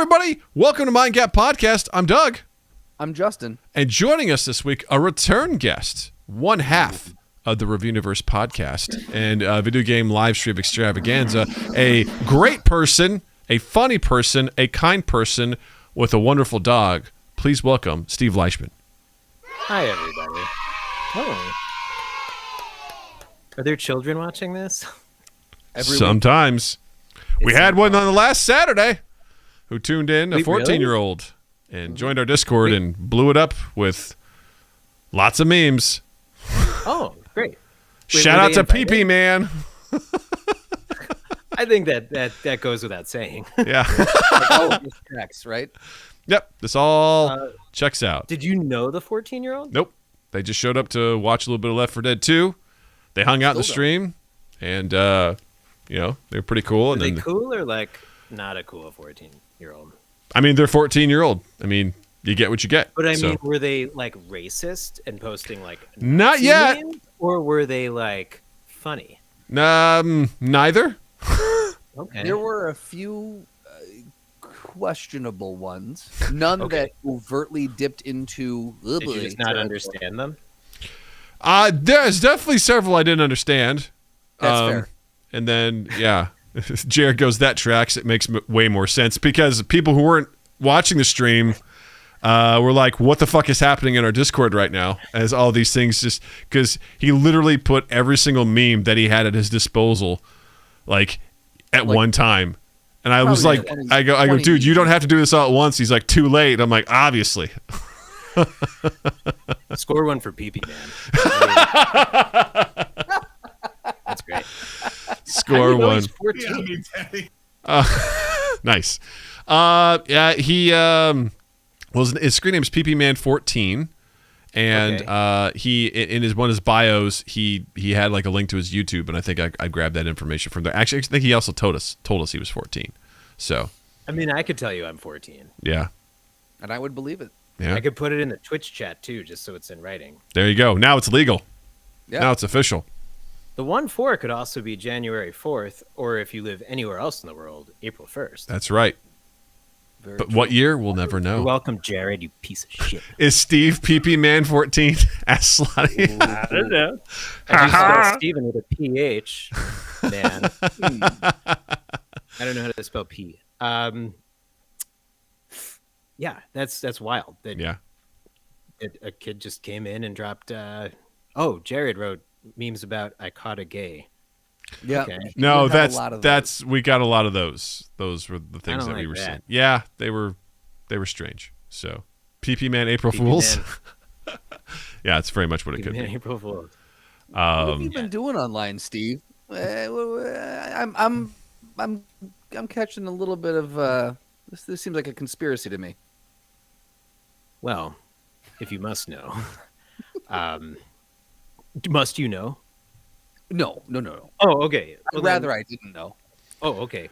everybody. Welcome to Mind Gap Podcast. I'm Doug. I'm Justin. And joining us this week, a return guest, one half of the Reviewniverse podcast and video game live stream extravaganza. A great person, a funny person, a kind person with a wonderful dog. Please welcome Steve Leishman. Hi, everybody. Oh. Are there children watching this? Sometimes. We had one on the last Saturday who tuned in, a 14-year-old, and joined our Discord and blew it up with lots of memes. Oh, great. Shout out to PP Man. I think that goes without saying. Yeah. Oh, this tracks, right? Yep. This all checks out. Did you know the 14-year-old? Nope. They just showed up to watch a little bit of Left 4 Dead 2. They hung out in the stream, and, they're pretty cool. Are they cool or, like, not a cool 14-year-old? I mean, they're 14-year-old. I mean, you get what you get. But, I mean, were they, like, racist and posting, like, not yet. Memes, or were they, like, funny? Neither. Okay. There were a few questionable ones. None that overtly dipped into... Did you just not understand them? There's definitely several I didn't understand. That's fair. And then, yeah, Jared goes, that tracks. It makes way more sense because people who weren't watching the stream were like, what the fuck is happening in our Discord right now? As all these things just, because he literally put every single meme that he had at his disposal, like at one time. And I was like, I go, dude, you don't have to do this all at once. He's like, too late. I'm like, obviously. Score one for PP Man. That's great. Score one. He's 14. Nice. He his screen name is PP Man 14, and he in one of his bios he had like a link to his YouTube, and I think I grabbed that information from there. Actually, I think he also told us he was 14. So I mean, I could tell you I'm 14. Yeah, and I would believe it. Yeah, I could put it in the Twitch chat too, just so it's in writing. There you go. Now it's legal. Yeah. Now it's official. The 1/4 could also be January 4th, or if you live anywhere else in the world, April 1st. That's right. But what year? We'll never know. You're welcome, Jared, you piece of shit. Is Steve PP Man 14? Ask Slotty. I don't know. I just spell Steven with a PH, man. I don't know how to spell P. Yeah, that's wild. A kid just came in and dropped. Jared wrote memes about I caught a gay. Yeah. Okay. No, we got a lot of those. Those were the things that we were seeing. Yeah, they were strange. So, PP Man April Fools. Yeah, it's very much what it could be. April Fools. What have you been doing online, Steve? I'm catching a little bit of this seems like a conspiracy to me. Well, if you must know. Must you know? No. Oh, okay. Well, rather, I didn't know. Oh, okay.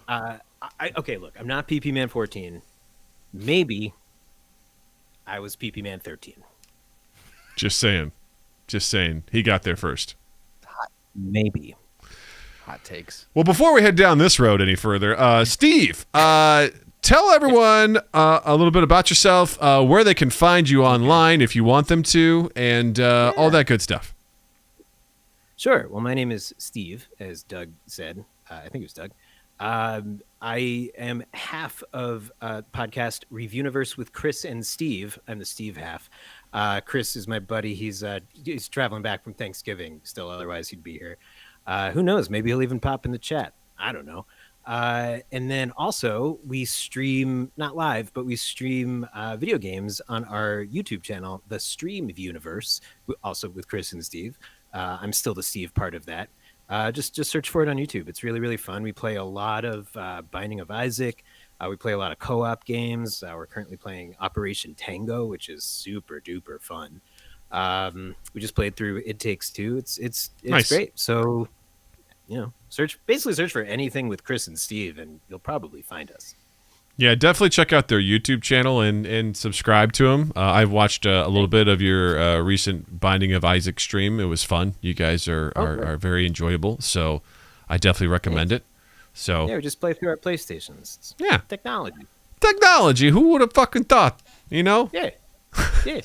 Look, I'm not PP Man 14. Maybe I was PP Man 13. Just saying. He got there first. Maybe. Hot takes. Well, before we head down this road any further, Steve, tell everyone a little bit about yourself, where they can find you online if you want them to, and all that good stuff. Sure. Well, my name is Steve, as Doug said. I think it was Doug. I am half of podcast Reviewniverse with Chris and Steve. I'm the Steve half. Chris is my buddy. He's traveling back from Thanksgiving still. Otherwise, he'd be here. Who knows? Maybe he'll even pop in the chat. I don't know. And then also we stream, not live, but we stream video games on our YouTube channel, the Streamviewniverse, also with Chris and Steve. I'm still the Steve part of that. Just search for it on YouTube. It's really, really fun. We play a lot of Binding of Isaac. We play a lot of co-op games. We're currently playing Operation Tango, which is super duper fun. We just played through It Takes Two. It's nice. Great. So, search for anything with Chris and Steve, and you'll probably find us. Yeah, definitely check out their YouTube channel and subscribe to them. I've watched a little bit of your recent Binding of Isaac stream. It was fun. You guys are very enjoyable, so I definitely recommend it. So Yeah, we just play through our PlayStations. Yeah. Technology. Who would have fucking thought? You know? Yeah. Yeah.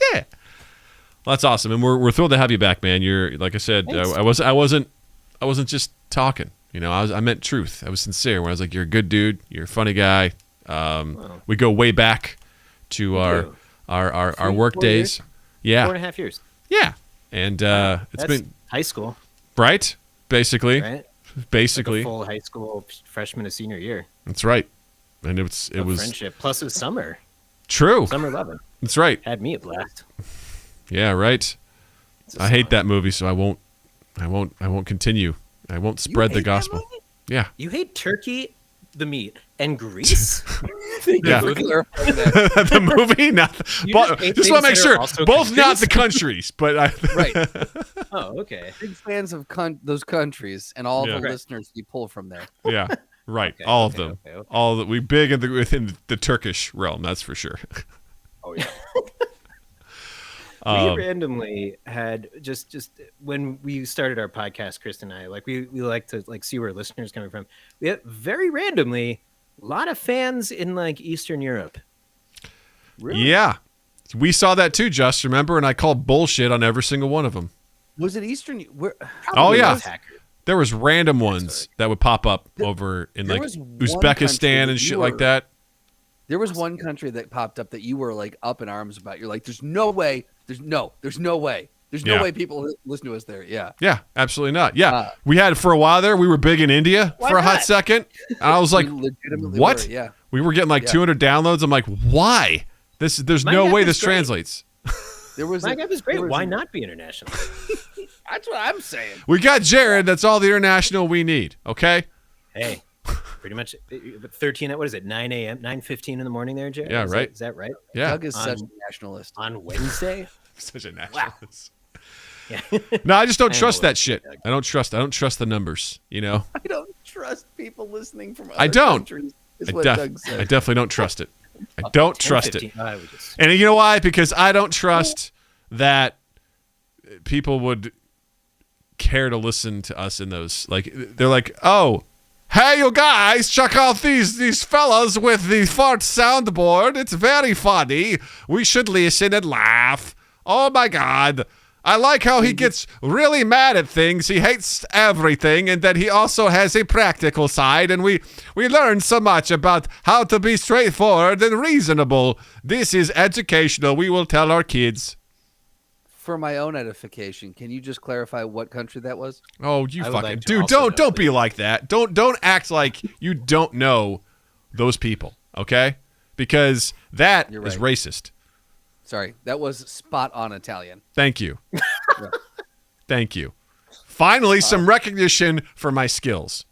Well, that's awesome, and we're thrilled to have you back, man. You're like I said, Thanks. I wasn't just talking. You know, I meant truth. I was sincere when I was like, you're a good dude. You're a funny guy. We go way back to our work 4 days. years? Yeah. 4.5 years. Yeah. And it's That's been high school, right. Basically. right? Basically. Like a full high school freshman to senior year. That's right. And it Of was friendship. Plus, it was summer. true. Summer 11 That's right. had me a blast. Yeah, right. I hate that movie, so I won't continue. I won't spread the hate that gospel. movie? Yeah. You hate turkey, the meat, and grease. Thank you Yeah. for clarifying that. The movie, not. You But, just hate just want to make things that are sure also both not countries? the countries, but I. Right. Oh, okay. Big fans of those countries and all Yeah. the Right. listeners you pull from there. Yeah. Right. Okay, all of okay, them. okay. All that we big within the Turkish realm. That's for sure. Oh yeah. Um, We randomly had just when we started our podcast, Chris and I, like we like to like see where listeners coming from. We had very randomly a lot of fans in like Eastern Europe. Yeah. We saw that too, Just remember, and I called bullshit on every single one of them. Was it Eastern? Where, Oh, yeah. Hacker. There was random ones that would pop up over in there like was one Uzbekistan country and that shit you like were- that. there was one country that popped up that you were like up in arms about. You're like, there's no way. There's no way. There's no Yeah. way people listen to us there. Yeah. Yeah, absolutely not. Yeah, we had for a while there. We were big in India for a hot not? second, and I was like, We legitimately "What?" were, yeah. We were getting like Yeah. 200 downloads. I'm like, "Why? There's My no app way is this great. translates." There was. My God, is great. there was Why a- not be international? That's what I'm saying. We got Jared. That's all the international we need. Okay. Hey, pretty much 13. What is it? 9 a.m. 9:15 in the morning there, Jared. Yeah, Is right. Is that right? Yeah. Doug is such On- a nationalist. On Wednesday. Such a nationalist. Yeah. No, I just don't I am trust a that little shit. Doug. I don't trust the numbers. You know. I don't trust people listening from other I don't. countries. Is I, what def- Doug said. I definitely don't trust it. I don't trust it. 10:15. I would just- And you know why? Because I don't trust that people would care to listen to us in those. Like they're like, oh, hey, you guys, check out these fellas with the fart soundboard. It's very funny. We should listen and laugh. Oh my God. I like how he gets really mad at things. He hates everything, and that he also has a practical side. And we learn so much about how to be straightforward and reasonable. This is educational. We will tell our kids. For my own edification, can you just clarify what country that was? Oh, you I would fucking like to dude! also know Don't be like that. Don't act like you don't know those people. Okay, because that You're is right. racist. Sorry, that was spot on Italian. Thank you. Thank you. Finally, some recognition for my skills.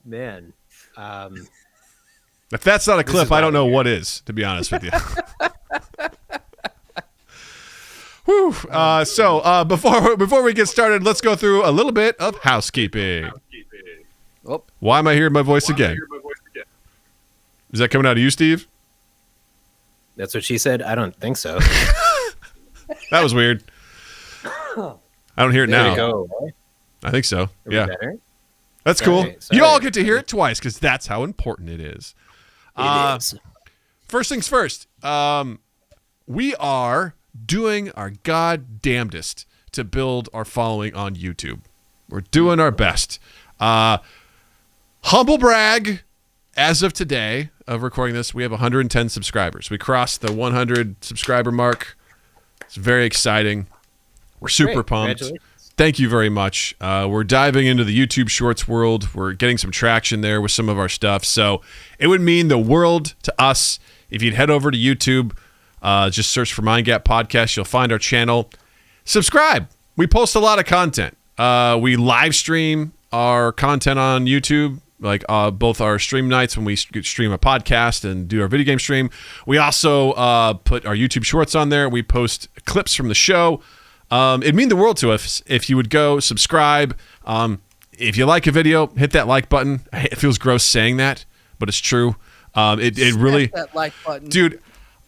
Man. If that's not a clip, is I why don't know I'm what is, to be honest with you. Whew. So before we get started, let's go through a little bit of housekeeping. Oh, Why am I hearing my voice again? Is that coming out of you, Steve? That's what she said. I don't think so. That was weird. I don't hear it There now. you go. Are I think so. we Yeah, better? that's cool. Sorry, You all sorry. get to hear it twice because that's how important it is. It is. First things first. We are doing our goddamnedest to build our following on YouTube. We're doing our best. Humble brag. As of today of recording this, we have 110 subscribers. We crossed the 100 subscriber mark. It's very exciting. We're super Great. pumped. Congratulations. Thank you very much. We're diving into the YouTube Shorts world. We're getting some traction there with some of our stuff. So it would mean the world to us if you'd head over to YouTube, just search for Mind Gap Podcast. You'll find our channel. Subscribe. We post a lot of content. We live stream our content on YouTube, like both our stream nights when we stream a podcast and do our video game stream. We also put our YouTube Shorts on there. We post clips from the show. It'd mean the world to us if you would go subscribe. If you like a video, hit that like button. It feels gross saying that, but it's true. It really, smash that like button. dude.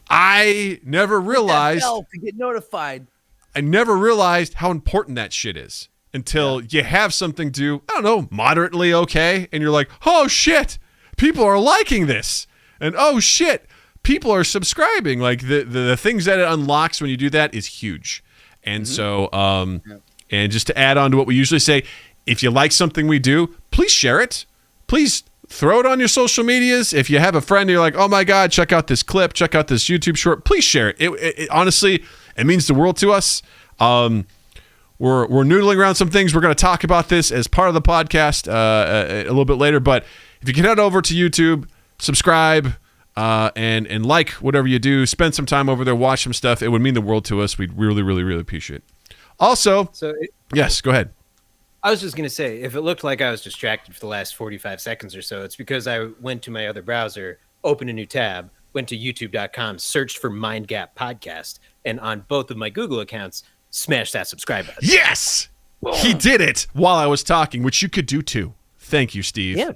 I never Hit that realized. bell to get notified. I never realized how important that shit is until you have something do, I don't know, moderately okay. And you're like, oh shit, people are liking this. And oh shit, people are subscribing. Like the things that it unlocks when you do that is huge. And so, and just to add on to what we usually say, if you like something we do, please share it. Please throw it on your social medias. If you have a friend and you're like, oh my God, check out this clip, check out this YouTube short, please share it. It honestly, it means the world to us. We're noodling around some things. We're going to talk about this as part of the podcast a little bit later. But if you can head over to YouTube, subscribe, and like whatever you do, spend some time over there, watch some stuff. It would mean the world to us. We'd really, really, really appreciate it. Also, yes, go ahead. I was just going to say, if it looked like I was distracted for the last 45 seconds or so, it's because I went to my other browser, opened a new tab, went to youtube.com, searched for Mind Gap Podcast, and on both of my Google accounts, smash that subscribe button. Yes! He did it while I was talking, which you could do too. Thank you, Steve. Yeah.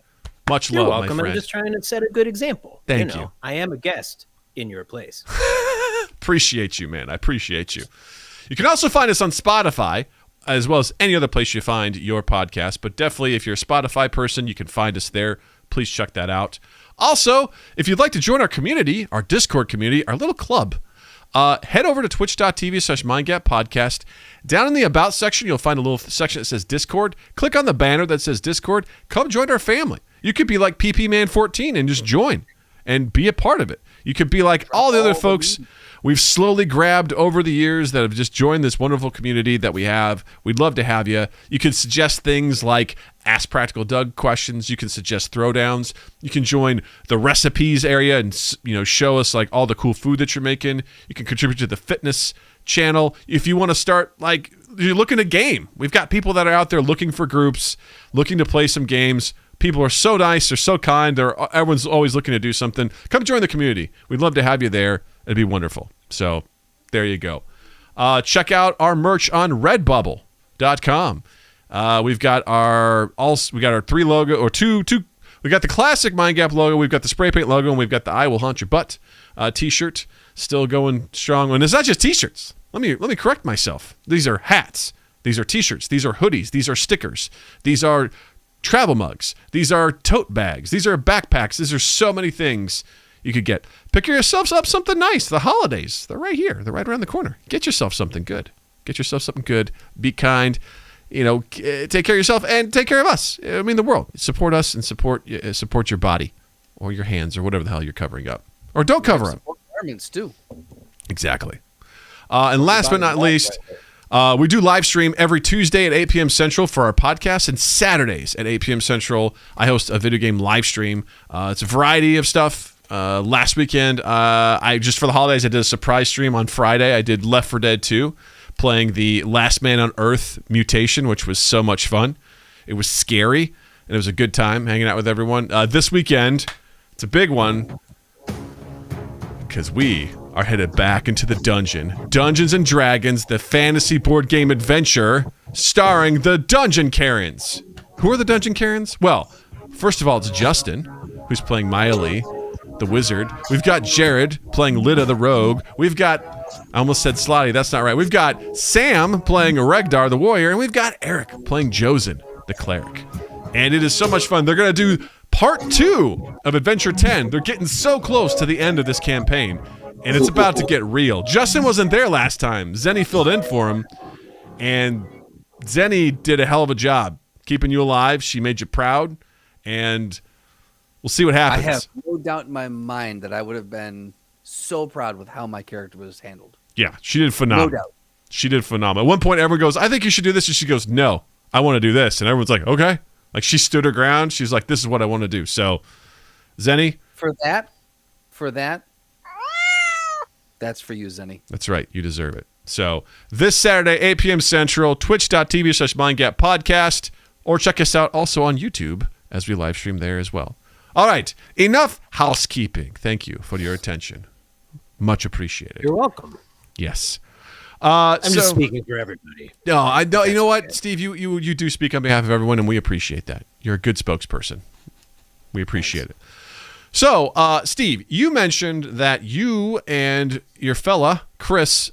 Much You're love, welcome. my friend. I'm just trying to set a good example. Thank you. I am a guest in your place. Appreciate you, man. I appreciate you. You can also find us on Spotify, as well as any other place you find your podcast. But definitely, if you're a Spotify person, you can find us there. Please check that out. Also, if you'd like to join our community, our Discord community, our little club, head over to twitch.tv/mindgappodcast. Down in the About section, you'll find a little section that says Discord. Click on the banner that says Discord. Come join our family. You could be like PP Man 14 and just join and be a part of it. You could be like all the other folks we've slowly grabbed over the years that have just joined this wonderful community that we have. We'd love to have you. You can suggest things like Ask Practical Doug questions. You can suggest throwdowns. You can join the recipes area and show us like all the cool food that you're making. You can contribute to the fitness channel. If you want to start like you're looking to game, we've got people that are out there looking for groups, looking to play some games. People are so nice. They're so kind. Everyone's always looking to do something. Come join the community. We'd love to have you there. It'd be wonderful. So there you go. Check out our merch on redbubble.com. We've got our three logo or two. We got the classic Mind Gap logo. We've got the spray paint logo, and we've got the I Will Haunt Your Butt t-shirt still going strong. And it's not just t-shirts. Let me correct myself. These are hats. These are t-shirts. These are hoodies. These are stickers. These are travel mugs. These are tote bags. These are backpacks. These are so many things you could get. Pick yourselves up something nice. The holidays, they're right here. They're right around the corner. Get yourself something good. Be kind. Take care of yourself and take care of us. I mean, the world. Support us and support your body or your hands or whatever the hell you're covering up. Or don't cover up. Support garments too. Exactly. And last but not least, we do live stream every Tuesday at 8 p.m. Central for our podcast, and Saturdays at 8 p.m. Central, I host a video game live stream. It's a variety of stuff. Last weekend, I just for the holidays, I did a surprise stream on Friday. I did Left 4 Dead 2, playing the Last Man on Earth mutation, which was so much fun. It was scary, and it was a good time hanging out with everyone. This weekend, it's a big one, because we are headed back into the dungeon. Dungeons & Dragons, the fantasy board game adventure, starring the Dungeon Karens. Who are the Dungeon Karens? Well, first of all, it's Justin, who's playing Miley, the wizard. We've got Jared playing Lida, the rogue. We've got, I almost said Slotty, that's not right. We've got Sam playing Regdar, the warrior, and we've got Eric playing Josen, the cleric. And it is so much fun. They're going to do part 2 of Adventure 10. They're getting so close to the end of this campaign, and it's about to get real. Justin wasn't there last time. Zenny filled in for him, and Zenny did a hell of a job keeping you alive. She made you proud, and we'll see what happens. I have no doubt in my mind that I would have been so proud with how my character was handled. Yeah, she did phenomenal. No doubt. She did phenomenal. At one point, everyone goes, I think you should do this. And she goes, no, I want to do this. And everyone's like, okay. Like, she stood her ground. She's like, this is what I want to do. So, Zenny. For that, that's for you, Zenny. That's right. You deserve it. So, this Saturday, 8 p.m. Central, twitch.tv/mindgappodcast, or check us out also on YouTube as we live stream there as well. All right. Enough housekeeping. Thank you for your attention. Much appreciated. You're welcome. Yes. I'm just speaking for everybody. No, I know. You know what, Steve? You do speak on behalf of everyone, and we appreciate that. You're a good spokesperson. We appreciate it. So, Steve, you mentioned that you and your fella Chris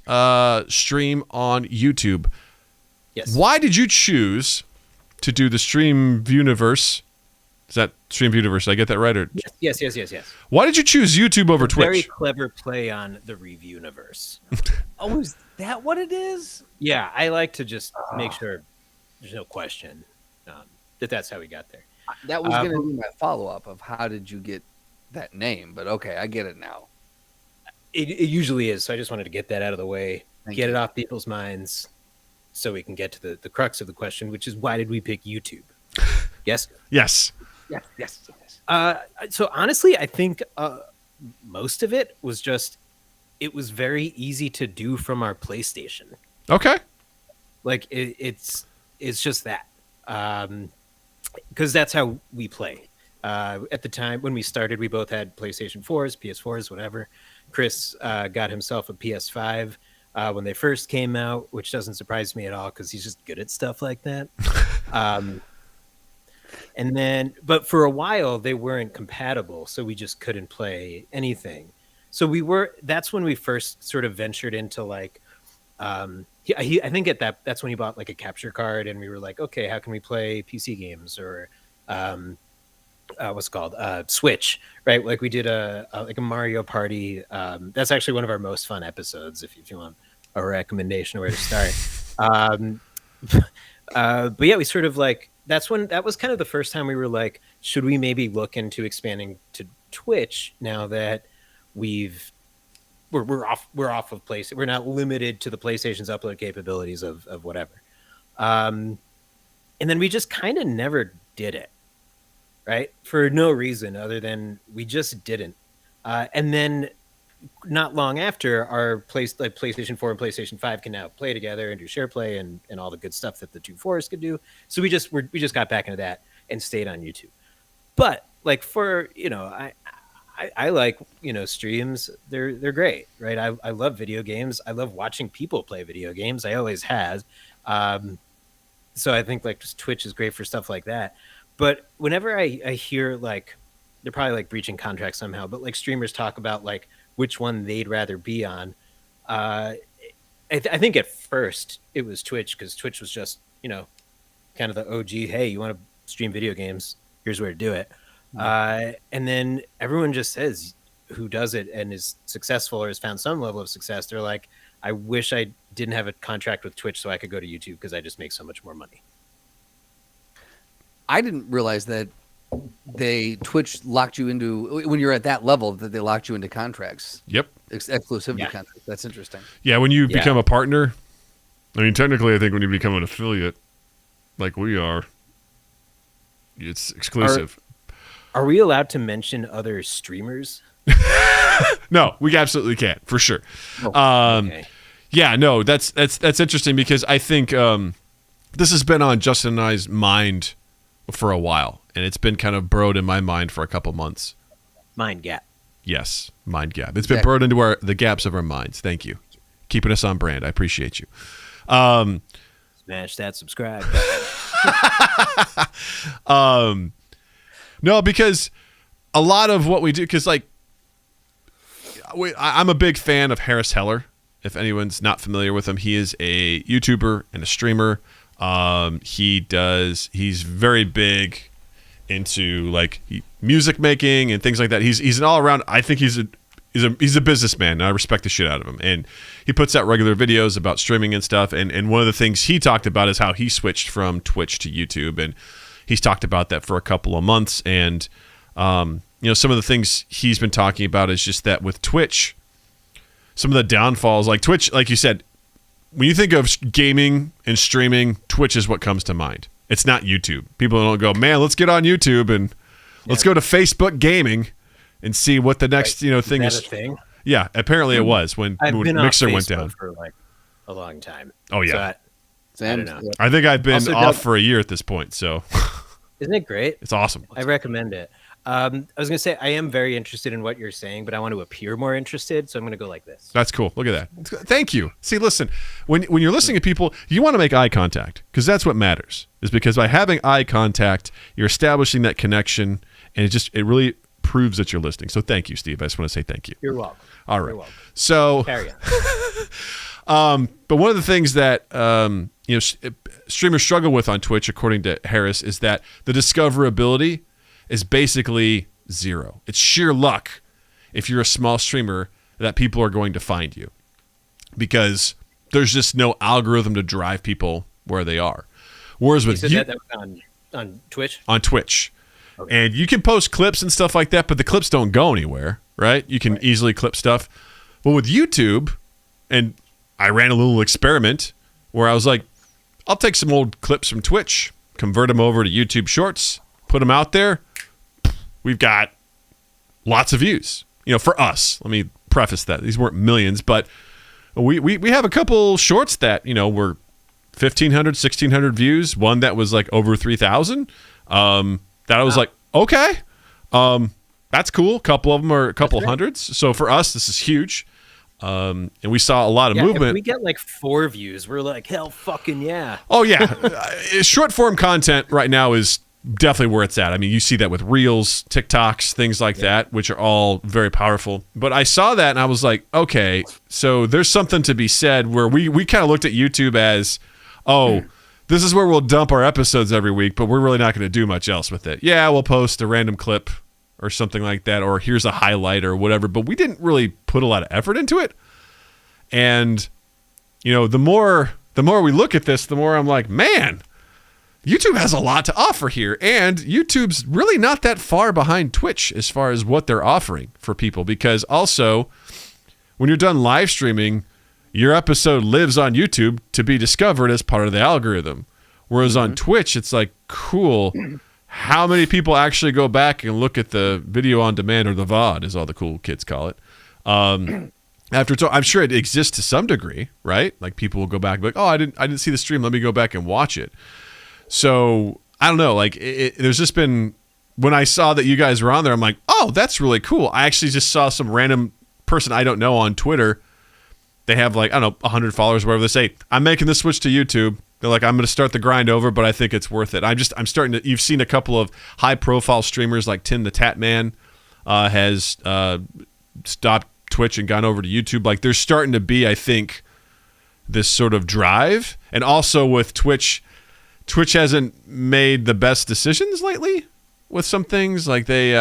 stream on YouTube. Yes. Why did you choose to do the Streamviewniverse? Is that Streamviewniverse? Did I get that right? Or Yes. why did you choose YouTube over Twitch? Very clever play on the Reviewniverse. Oh, is that what it is? Yeah, I like to just make sure there's no question that's how we got there. That was going to be my follow-up of how did you get that name? But okay, I get it now. It usually is, so I just wanted to get that out of the way, get it off people's minds, so we can get to the crux of the question, which is why did we pick YouTube? Yes? Yes. Yes. So honestly, I think most of it was just, it was very easy to do from our PlayStation. Okay. Like it's just that, because that's how we play. At the time when we started, we both had PlayStation 4s, PS4s, whatever. Chris got himself a PS5 when they first came out, which doesn't surprise me at all because he's just good at stuff like that. And then, but for a while they weren't compatible, so we just couldn't play anything. So that's when we first sort of ventured into like, I think that's when he bought like a capture card, and we were like, okay, how can we play PC games or what's it called, Switch, right? Like we did a Mario Party. That's actually one of our most fun episodes. If you want a recommendation of where to start. But yeah, we sort of like, that was kind of the first time we were like, should we maybe look into expanding to Twitch now that we're off of PlayStation. We're not limited to the PlayStation's upload capabilities of whatever. And then we just kind of never did it, right? For no reason other than we just didn't. And then not long after, our PlayStation 4 and PlayStation 5 can now play together and do share play and all the good stuff that the two 4s could do. So we just got back into that and stayed on YouTube. But like for, I like, streams. They're great, right? I love video games. I love watching people play video games. I always have. So I think like just Twitch is great for stuff like that. But whenever I hear like, they're probably like breaching contracts somehow, but like streamers talk about like which one they'd rather be on. I think at first it was Twitch, because Twitch was just, kind of the OG, hey, you want to stream video games? Here's where to do it. And then everyone just says who does it and is successful or has found some level of success. They're like, I wish I didn't have a contract with Twitch so I could go to YouTube because I just make so much more money. I didn't realize that Twitch locked you into, when you're at that level, that they locked you into contracts. Yep. Exclusivity contracts. That's interesting. Yeah, when you become a partner, I mean, technically, I think when you become an affiliate, like we are, it's exclusive. Are we allowed to mention other streamers? No, we absolutely can't, for sure. Okay. Yeah, no, that's interesting because I think this has been on Justin and I's mind for a while, and it's been kind of burrowed in my mind for a couple months. Mind gap. Yes, mind gap. It's been burrowed into the gaps of our minds. Thank you. Keeping us on brand. I appreciate you. Smash that subscribe button. No, because a lot of what we do, because like I'm a big fan of Harris Heller. If anyone's not familiar with him, he is a YouTuber and a streamer. He's very big into like music making and things like that. He's an all around. I think he's a businessman, and I respect the shit out of him. And he puts out regular videos about streaming and stuff. And one of the things he talked about is how he switched from Twitch to YouTube, and he's talked about that for a couple of months. And some of the things he's been talking about is just that with Twitch, some of the downfalls, like Twitch, like you said, when you think of gaming and streaming, Twitch is what comes to mind. It's not YouTube. People don't go, man, let's get on YouTube and let's go to Facebook gaming and see what the next thing is. Is that a thing? Yeah, apparently it was when Mixer went down for like a long time. Oh yeah, so I don't know. I think I've been off for a year at this point. So isn't it great? It's awesome. I recommend it. I was going to say, I am very interested in what you're saying, but I want to appear more interested, so I'm going to go like this. That's cool. Look at that. Thank you. See, listen, when you're listening to people, you want to make eye contact, because that's what matters. Is because by having eye contact, you're establishing that connection, and it really proves that you're listening. So thank you, Steve. I just want to say thank you. You're welcome. All right. You're welcome. So, carry on. but one of the things that streamers struggle with on Twitch, according to Harris, is that the discoverability is basically zero. It's sheer luck if you're a small streamer that people are going to find you, because there's just no algorithm to drive people where they are. Whereas with that was on Twitch? On Twitch. Okay. And you can post clips and stuff like that, but the clips don't go anywhere, right? You can easily clip stuff. But with YouTube, and I ran a little experiment where I was like, I'll take some old clips from Twitch, convert them over to YouTube Shorts, put them out there. We've got lots of views. For us, let me preface that. These weren't millions, but we have a couple shorts that, were 1,500, 1,600 views. One that was like over 3,000. That I was like, okay, that's cool. A couple of them are a couple hundreds. So for us, this is huge. And we saw a lot of movement. If we get like 4 views, we're like, hell fucking yeah. Oh, yeah. Short form content right now is definitely where it's at. I mean, you see that with Reels, TikToks, things like that, which are all very powerful. But I saw that and I was like, okay, so there's something to be said where we kind of looked at YouTube as, this is where we'll dump our episodes every week, but we're really not going to do much else with it. Yeah, we'll post a random clip or something like that, or here's a highlight or whatever, but we didn't really put a lot of effort into it. And, the more we look at this, the more I'm like, man, YouTube has a lot to offer here. And YouTube's really not that far behind Twitch as far as what they're offering for people, because also when you're done live streaming, your episode lives on YouTube to be discovered as part of the algorithm. Whereas on Twitch, it's like, cool, how many people actually go back and look at the video on demand, or the VOD, as all the cool kids call it. I'm sure it exists to some degree, right? Like people will go back and be like, I didn't see the stream. Let me go back and watch it. So I don't know. Like there's just been, when I saw that you guys were on there, I'm like, oh, that's really cool. I actually just saw some random person I don't know on Twitter. They have like, I don't know, 100 followers, whatever. They say, I'm making the switch to YouTube. They're like, I'm going to start the grind over, but I think it's worth it. I'm starting to, you've seen a couple of high profile streamers like Tim the Tat Man has stopped Twitch and gone over to YouTube. Like there's starting to be, I think, this sort of drive. And also with Twitch hasn't made the best decisions lately with some things. Like they,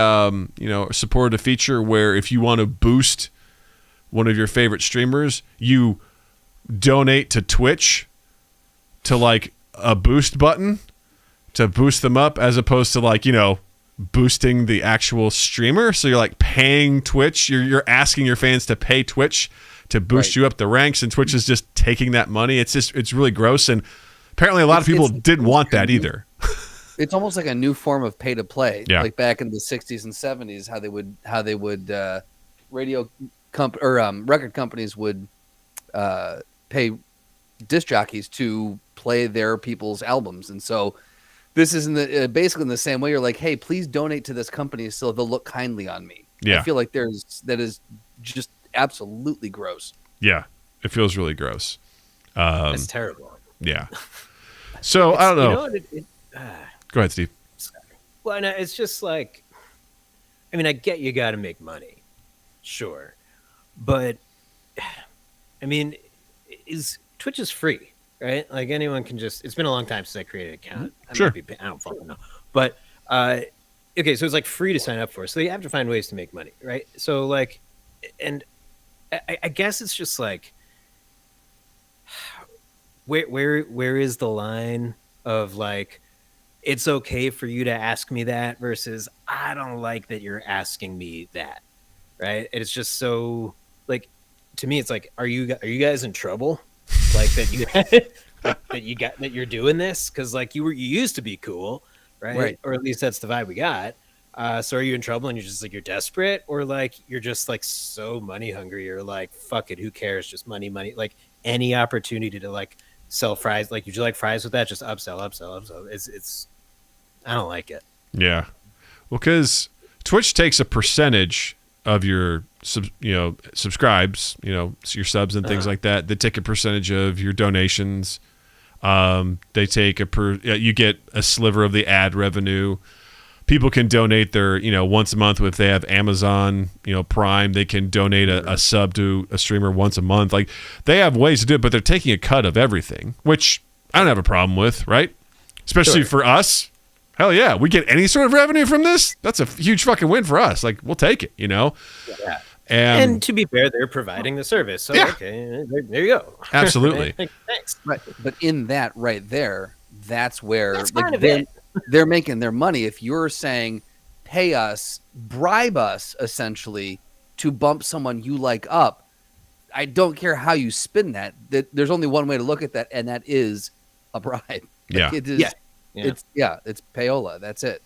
supported a feature where if you want to boost one of your favorite streamers, you donate to Twitch to like a boost button to boost them up, as opposed to like, boosting the actual streamer. So you're like paying Twitch. You're asking your fans to pay Twitch to boost you up the ranks, and Twitch is just taking that money. It's really gross. And apparently a lot of people didn't want that either. It's almost like a new form of pay to play. Yeah. Like back in the 60s and 70s, how they would record companies would pay disc jockeys to play their people's albums. And so this is basically in the same way. You're like, hey, please donate to this company so they'll look kindly on me. Yeah. I feel like that is just absolutely gross. Yeah, it feels really gross. That's terrible. Yeah. So I don't know. Go ahead, Steve. Well, no, it's just like, I mean, I get you got to make money, sure, but I mean, Twitch is free, right? Like anyone can just. It's been a long time since I created an account. Sure. I don't fucking know, but okay, so it's like free to sign up for. So you have to find ways to make money, right? So like, and I guess it's just like, where is the line of like, it's okay for you to ask me that versus I don't like that you're asking me that, right? And it's just so like, to me, it's like, are you guys in trouble? Like that that you're doing this because like you used to be cool, right? Or at least that's the vibe we got. So are you in trouble and you're just like you're desperate, or like you're just like so money hungry? You're like, fuck it, who cares? Just money. Like any opportunity to like sell fries, like would you like fries with that? Just upsell. It's I don't like it. Yeah, well, because Twitch takes a percentage of your subscribes, your subs and things like that. They take a percentage of your donations. They take you get a sliver of the ad revenue. People can donate their, once a month if they have Amazon, Prime. They can donate a sub to a streamer once a month. Like they have ways to do it, but they're taking a cut of everything, which I don't have a problem with, right? Especially for us. Hell yeah, we get any sort of revenue from this. That's a huge fucking win for us. Like, we'll take it, you know? Yeah. And to be fair, they're providing the service. So, okay, there you go. Absolutely. Thanks. Right. But in that right there, that's where That's kind of it. they're making their money. If you're saying, pay us, bribe us, essentially, to bump someone you like up, I don't care how you spin that. There's only one way to look at that, and that is a bribe. Yeah. It is, It's payola. That's it.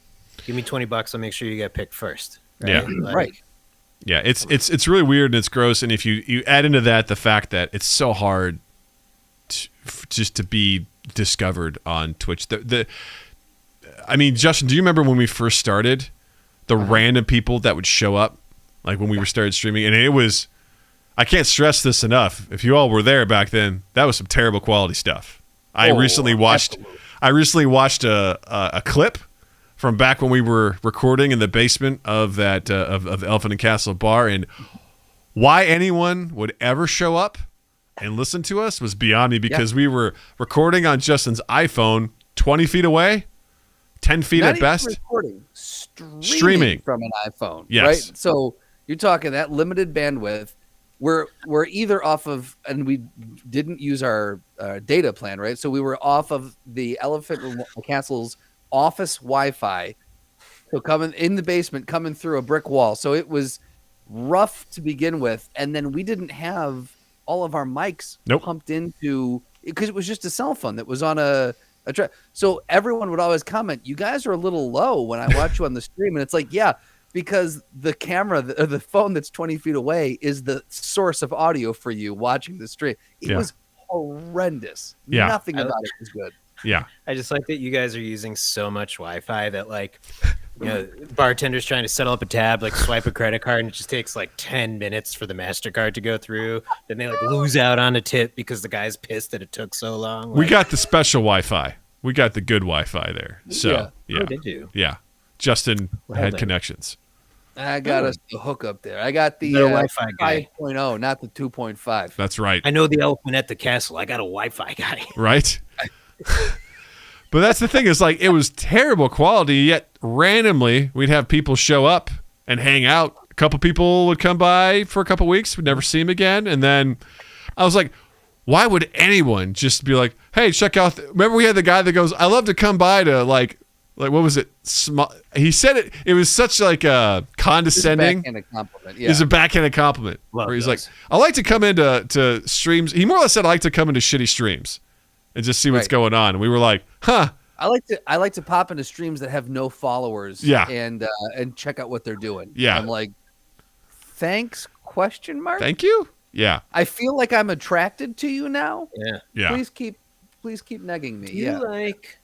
Give me $20, I'll make sure you get picked first. Yeah. Right. Yeah, it's really weird and it's gross. And if you add into that the fact that it's so hard just to be discovered on Twitch. I mean, Justin, do you remember when we first started, the random people that would show up, like when we started streaming? And it was, I can't stress this enough. If you all were there back then, that was some terrible quality stuff. I recently watched a clip from back when we were recording in the basement of that of Elephant and Castle Bar, and why anyone would ever show up and listen to us was beyond me, because we were recording on Justin's iPhone 20 feet away, 10 feet Not at best. Recording, streaming from an iPhone. Yes. Right. So you're talking that limited bandwidth. We're either off of, and we didn't use our data plan, right? So we were off of the Elephant and Castle's office Wi-Fi, so coming in the basement, coming through a brick wall. So it was rough to begin with, and then we didn't have all of our mics pumped into, because it was just a cell phone that was on a so everyone would always comment, "You guys are a little low" when I watch you on the stream, and it's like, yeah, because the camera or the phone that's 20 feet away is the source of audio for you watching the stream. It was horrendous. Yeah. Nothing about it was good. Yeah. I just like that you guys are using so much Wi-Fi that, like, you know, bartenders trying to settle up a tab, like swipe a credit card, and it just takes like 10 minutes for the MasterCard to go through. Then they like lose out on a tip because the guy's pissed that it took so long. Like, We got the special Wi-Fi. We got the good Wi-Fi there. So yeah. Oh, did you? Yeah. Justin had then. connections. I got us the hookup there. I got the Wi-Fi guy. 5.0, not the 2.5. That's right. I know the elephant at the castle. I got a Wi-Fi guy. Right? But that's the thing, is like, it was terrible quality, yet randomly we'd have people show up and hang out. A couple people would come by for a couple weeks. We'd never see them again. And then I was like, why would anyone just be like, hey, check out. Remember we had the guy that goes, I love to come by to like what was it? He said it. It was such like a condescending. It's a backhanded compliment. Yeah. It's a backhanded compliment. Love where he's those. like, I like to come into streams. He more or less said, I like to come into shitty streams and just see what's going on. And we were like, huh. I like to pop into streams that have no followers. Yeah. And check out what they're doing. Yeah. I'm like, thanks? Question mark. Thank you. Yeah. I feel like I'm attracted to you now. Yeah. Yeah. Please keep negging me. Do you like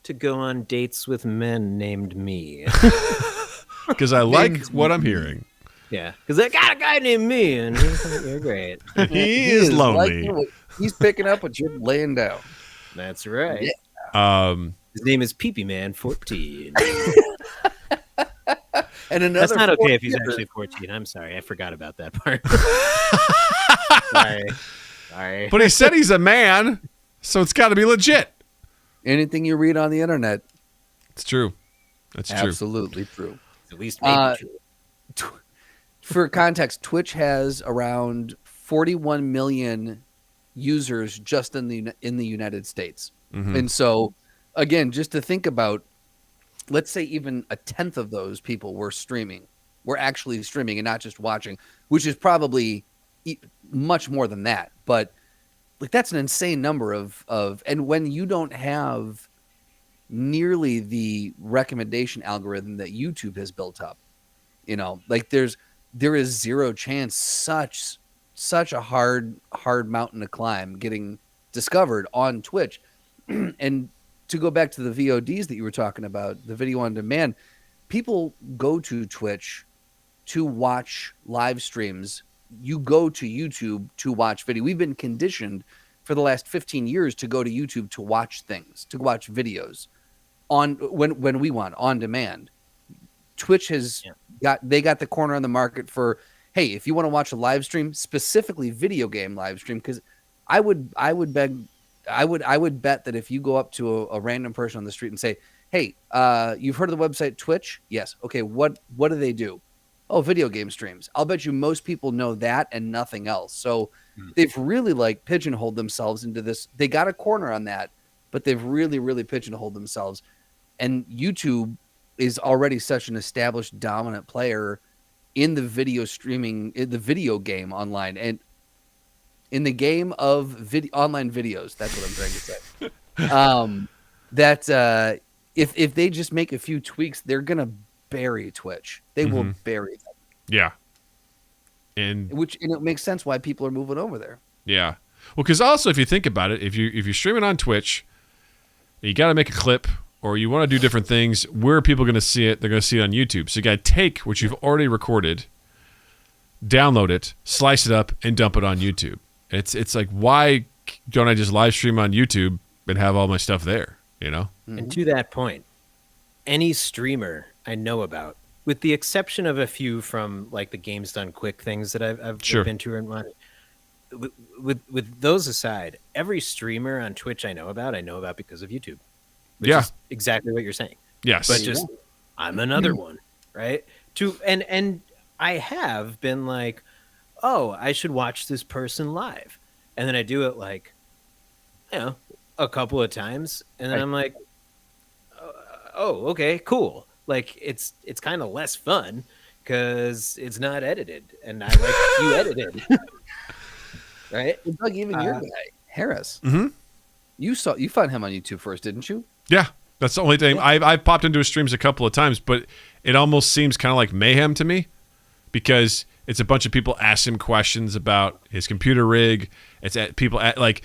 to go on dates with men named me? Because I like what I'm hearing. Yeah, because I got a guy named me, and you're great. He is lonely. liking what he's picking up what you're laying down. That's right. Yeah. His name is Peepee Man 14. And another. That's not okay if he's 4 actually 14. I'm sorry, I forgot about that part. Sorry. But he said he's a man, so it's got to be legit. Anything you read on the internet, It's true. That's true. absolutely true. At least maybe true. For context, Twitch has around 41 million users just in the United States. Mhm. And so, again, just to think about, let's say even a tenth of those people were actually streaming and not just watching, which is probably much more than that. But like, that's an insane number of, and when you don't have nearly the recommendation algorithm that YouTube has built up, you know, like there is zero chance such a hard mountain to climb getting discovered on Twitch. And to go back to the VODs that you were talking about, the video on demand, people go to Twitch to watch live streams. You go to YouTube to watch video. We've been conditioned for the last 15 years to go to YouTube to watch things, to watch videos on when we want, on demand. Twitch has got the corner on the market for, hey, if you want to watch a live stream, specifically video game live stream, because I would beg I would bet that if you go up to a random person on the street and say, "Hey, you've heard of the website Twitch?" Yes. Okay. What do they do? Oh, video game streams. I'll bet you most people know that and nothing else. So they've really like pigeonholed themselves into this. They got a corner on that, but they've really, really pigeonholed themselves. And YouTube is already such an established dominant player in the video streaming, in the video game online, and in the game of online videos. That's what I'm trying to say. If they just make a few tweaks, they're gonna bury Twitch. They will bury them. Yeah. And it makes sense why people are moving over there. Yeah. Well, because also if you think about it, if you're streaming on Twitch, you got to make a clip or you want to do different things. Where are people going to see it? They're going to see it on YouTube. So you got to take what you've already recorded, download it, slice it up, and dump it on YouTube. It's like, why don't I just live stream on YouTube and have all my stuff there? You know. And to that point, any streamer I know about, with the exception of a few from like the Games Done Quick things that I've been to and watched, with those aside, every streamer on Twitch I know about because of YouTube. Which is exactly what you're saying. Yes. But just I'm another one, right? And I have been like, oh, I should watch this person live. And then I do it like, a couple of times, and then I'm like, oh, okay, cool. Like it's kind of less fun because it's not edited, and I like you edited, right? Doug, even your guy Harris, you found him on YouTube first, didn't you? Yeah, that's the only thing. I've popped into his streams a couple of times, but it almost seems kind of like mayhem to me because it's a bunch of people asking him questions about his computer rig. It's like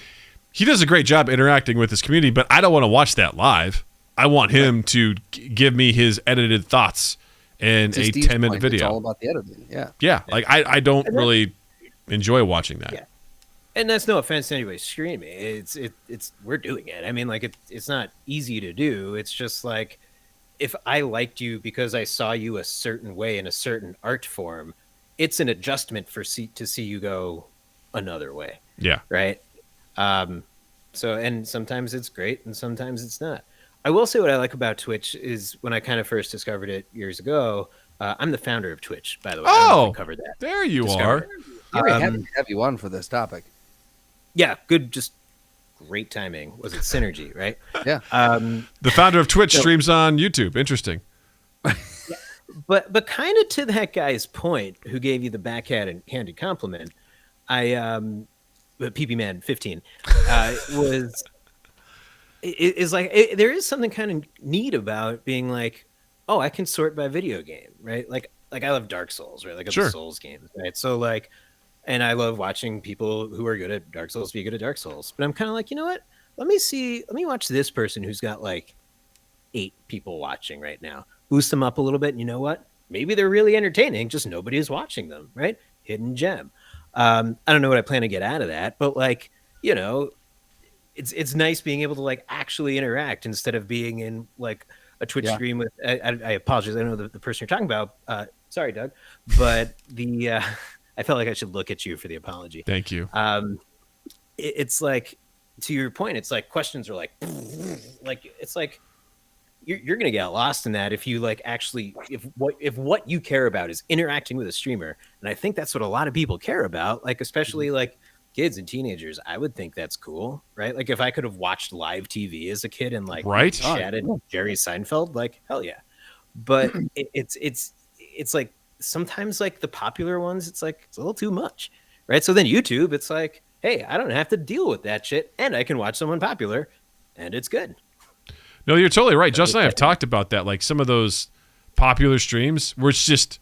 he does a great job interacting with his community, but I don't want to watch that live. I want him to give me his edited thoughts in a 10-minute video. It's all about the editing. Yeah. Yeah. Like I don't really enjoy watching that. Yeah. And that's no offense to anybody screaming. It's we're doing it. I mean, like it's not easy to do. It's just like if I liked you because I saw you a certain way in a certain art form, it's an adjustment to see you go another way. Yeah. Right. So and sometimes it's great and sometimes it's not. I will say what I like about Twitch is when I kind of first discovered it years ago. I'm the founder of Twitch, by the way. Oh, I covered that. There you are. Very happy to have you on for this topic. Yeah, good. Just great timing. Was it synergy, right? Yeah. The founder of Twitch streams on YouTube. Interesting. But kind of to that guy's point, who gave you the backhanded compliment, PP Man 15 was. Is like there is something kind of neat about being like, oh, I can sort by video game, right? Like I love Dark Souls, right? Like the Souls games, right? So like, and I love watching people who are good at Dark Souls be good at Dark Souls. But I'm kind of like, you know what? Let me watch this person who's got like 8 people watching right now. Boost them up a little bit. And you know what? Maybe they're really entertaining. Just nobody is watching them, right? Hidden gem. I don't know what I plan to get out of that, but like, you know. It's nice being able to like actually interact instead of being in like a Twitch stream with. I apologize. I know the person you're talking about. Sorry, Doug, but I felt like I should look at you for the apology. Thank you. It's like to your point. It's like questions are like it's like you're gonna get lost in that if you like actually if what you care about is interacting with a streamer, and I think that's what a lot of people care about. Like especially like. Kids and teenagers, I would think that's cool, right? Like if I could have watched live TV as a kid and like chatted Jerry Seinfeld, like hell yeah. But it's like sometimes like the popular ones, it's like it's a little too much, right? So then YouTube, it's like, hey, I don't have to deal with that shit, and I can watch someone popular, and it's good. No, you're totally right. Justin and I have talked about that, like some of those popular streams where it's just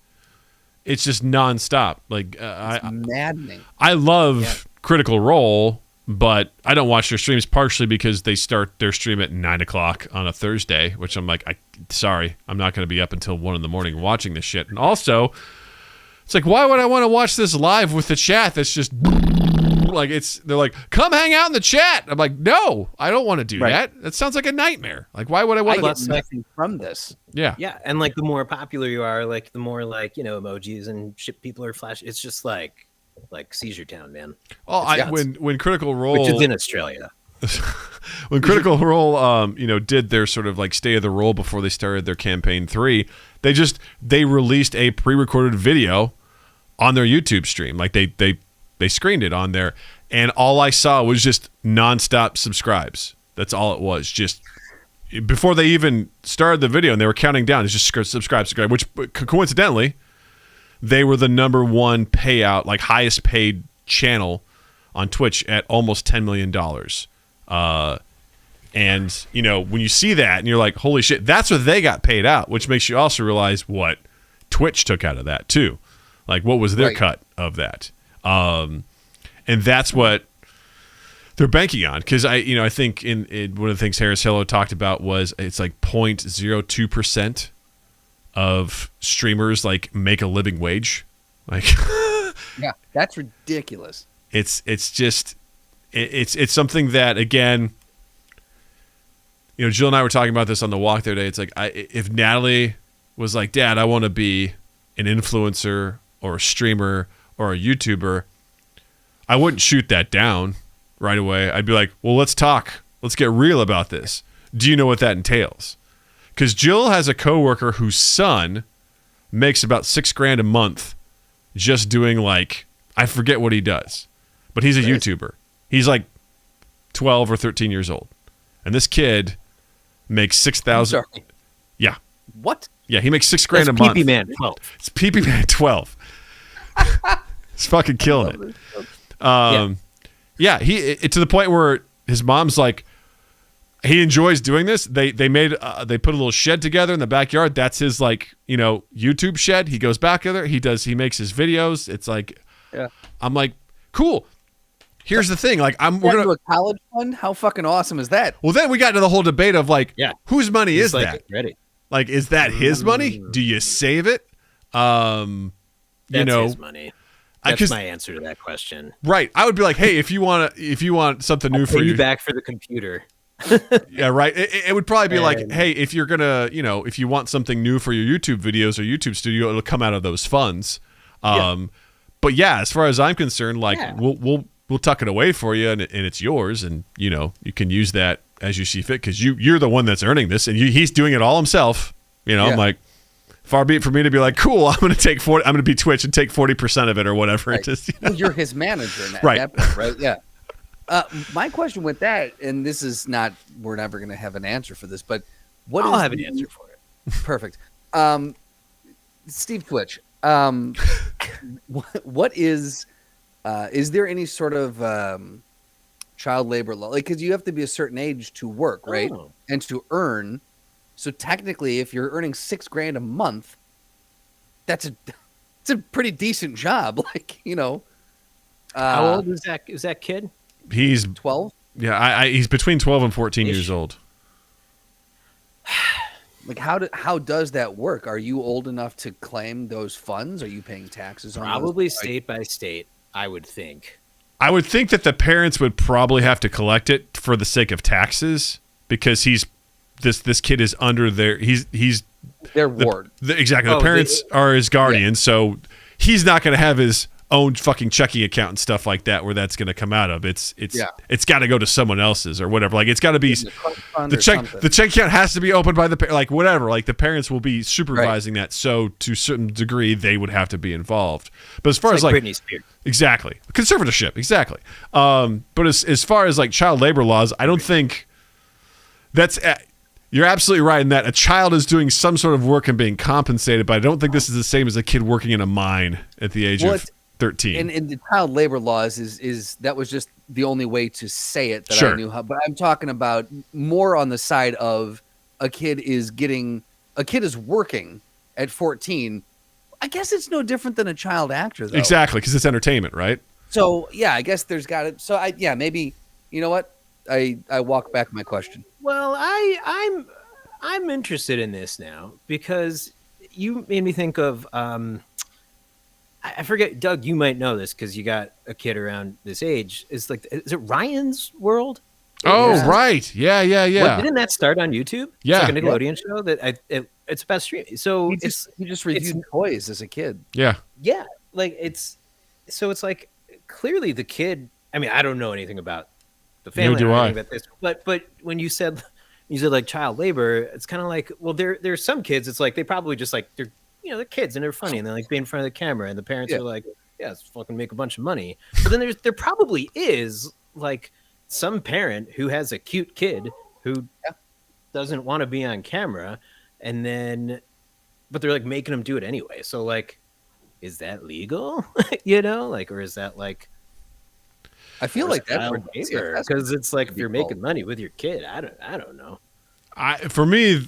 nonstop. Like maddening. I love Critical Role, but I don't watch their streams partially because they start their stream at 9:00 on a Thursday, which I'm like, I'm not going to be up until 1 a.m. watching this shit. And also, it's like, why would I want to watch this live with the chat? That's just like they're like, come hang out in the chat. I'm like, no, I don't want to do that. That sounds like a nightmare. Like, why would I want to get nothing from this? Yeah. Yeah. And like the more popular you are, like the more like, you know, emojis and shit people are flashing. It's just like Seizure Town, man. Oh, when Critical Role, which is in Australia. when Critical Role, did their sort of like State of the Roll before they started their campaign 3, they released a pre-recorded video on their YouTube stream. Like they screened it on there, and all I saw was just nonstop subscribes. That's all it was. Just before they even started the video, and they were counting down. It's just subscribe, which coincidentally, they were the #1 payout, like highest paid channel on Twitch at almost $10 million. And when you see that and you're like, holy shit, that's what they got paid out, which makes you also realize what Twitch took out of that too. Like, what was their cut of that? And that's what they're banking on. Because I think in one of the things Harris Hello talked about was it's like 0.02% of streamers like make a living wage. Like, yeah, that's ridiculous. It's just it's something that, again, Jill and I were talking about this on the walk the other day. It's like, if Natalie was like, Dad, I want to be an influencer or a streamer or a YouTuber, I wouldn't shoot that down right away. I'd be like, well, let's talk. Let's get real about this. Do you know what that entails? Because Jill has a coworker whose son makes about $6,000 a month just doing, like, I forget what he does, but he's a YouTuber. He's like 12 or 13 years old. And this kid makes $6,000. Yeah. What? Yeah, he makes $6,000 a month. PP Man 12. It's PP Man 12. He's fucking killing it. Yeah, he to the point where his mom's like, he enjoys doing this. They put a little shed together in the backyard. That's his, like, YouTube shed. He goes back there. He makes his videos. It's like, I'm like, cool. Here's the thing, like, we're gonna do a college fund. How fucking awesome is that? Well, then we got into the whole debate of like, whose money is like, that? Ready. Like, is that his money? Do you save it? That's his money. That's my answer to that question. Right. I would be like, hey, if you want something new for you back for the computer. Yeah, right. It would probably be like, hey, if you're gonna, if you want something new for your YouTube videos or YouTube studio, it'll come out of those funds. But yeah, as far as I'm concerned, like, we'll tuck it away for you, and it's yours, and you can use that as you see fit, because you're the one that's earning this, and he's doing it all himself. I'm like, far be it for me to be like, cool, I'm going to be Twitch and take 40% of it or whatever. Right. Just, You're his manager, right? That point, right? Yeah. My question with that, and this is not, we're never going to have an answer for this, but I'll have an answer for it. Perfect. Steve Twitch, what is there any sort of child labor law? Like, because you have to be a certain age to work, right? And to earn. So technically, if you're earning $6,000 a month, it's a pretty decent job. Like, how old is that kid? He's 12. Yeah, he's between 12 and 14 years old. Like, how does that work? Are you old enough to claim those funds? Are you paying taxes on those? Probably state by state, I would think. I would think that the parents would probably have to collect it for the sake of taxes, because this kid is under their their ward. Exactly. The parents are his guardians, so he's not going to have his own fucking checking account and stuff like that where that's going to come out of. It's got to go to someone else's or whatever. Like, it's got to be the check account has to be opened by like whatever. Like, the parents will be supervising that, so to a certain degree they would have to be involved. But as far as like Britney Spears. Exactly, conservatorship, exactly. But as far as like child labor laws, I don't think that's. You're absolutely right in that a child is doing some sort of work and being compensated, but I don't think this is the same as a kid working in a mine at the age of 13. And the child labor laws is that was just the only way to say it that I knew how. But I'm talking about more on the side of a kid is working at 14. I guess it's no different than a child actor, though. Exactly, because it's entertainment, right? So yeah, I guess there's got it. So maybe, you know what? I walk back my question. Well, I'm interested in this now because you made me think of I forget, Doug, you might know this because you got a kid around this age. Is it Ryan's World? Oh, right. Yeah. Well, didn't that start on YouTube? Yeah. It's like a Nickelodeon show that it's about streaming. So he just reviewed toys as a kid. Yeah. Yeah. Like it's like clearly the kid, I mean, I don't know anything about the family. do I. About this. But when you said like child labor, it's kind of like, well, there's some kids. It's like they probably just like they're kids and they're funny and they like being in front of the camera and the parents are like, yeah, let's fucking make a bunch of money. But then there probably is like some parent who has a cute kid who doesn't want to be on camera, but they're like making them do it anyway. So like, is that legal? Like, or is that like? I feel like that's because it's like if you're making money with your kid, I don't know. For me,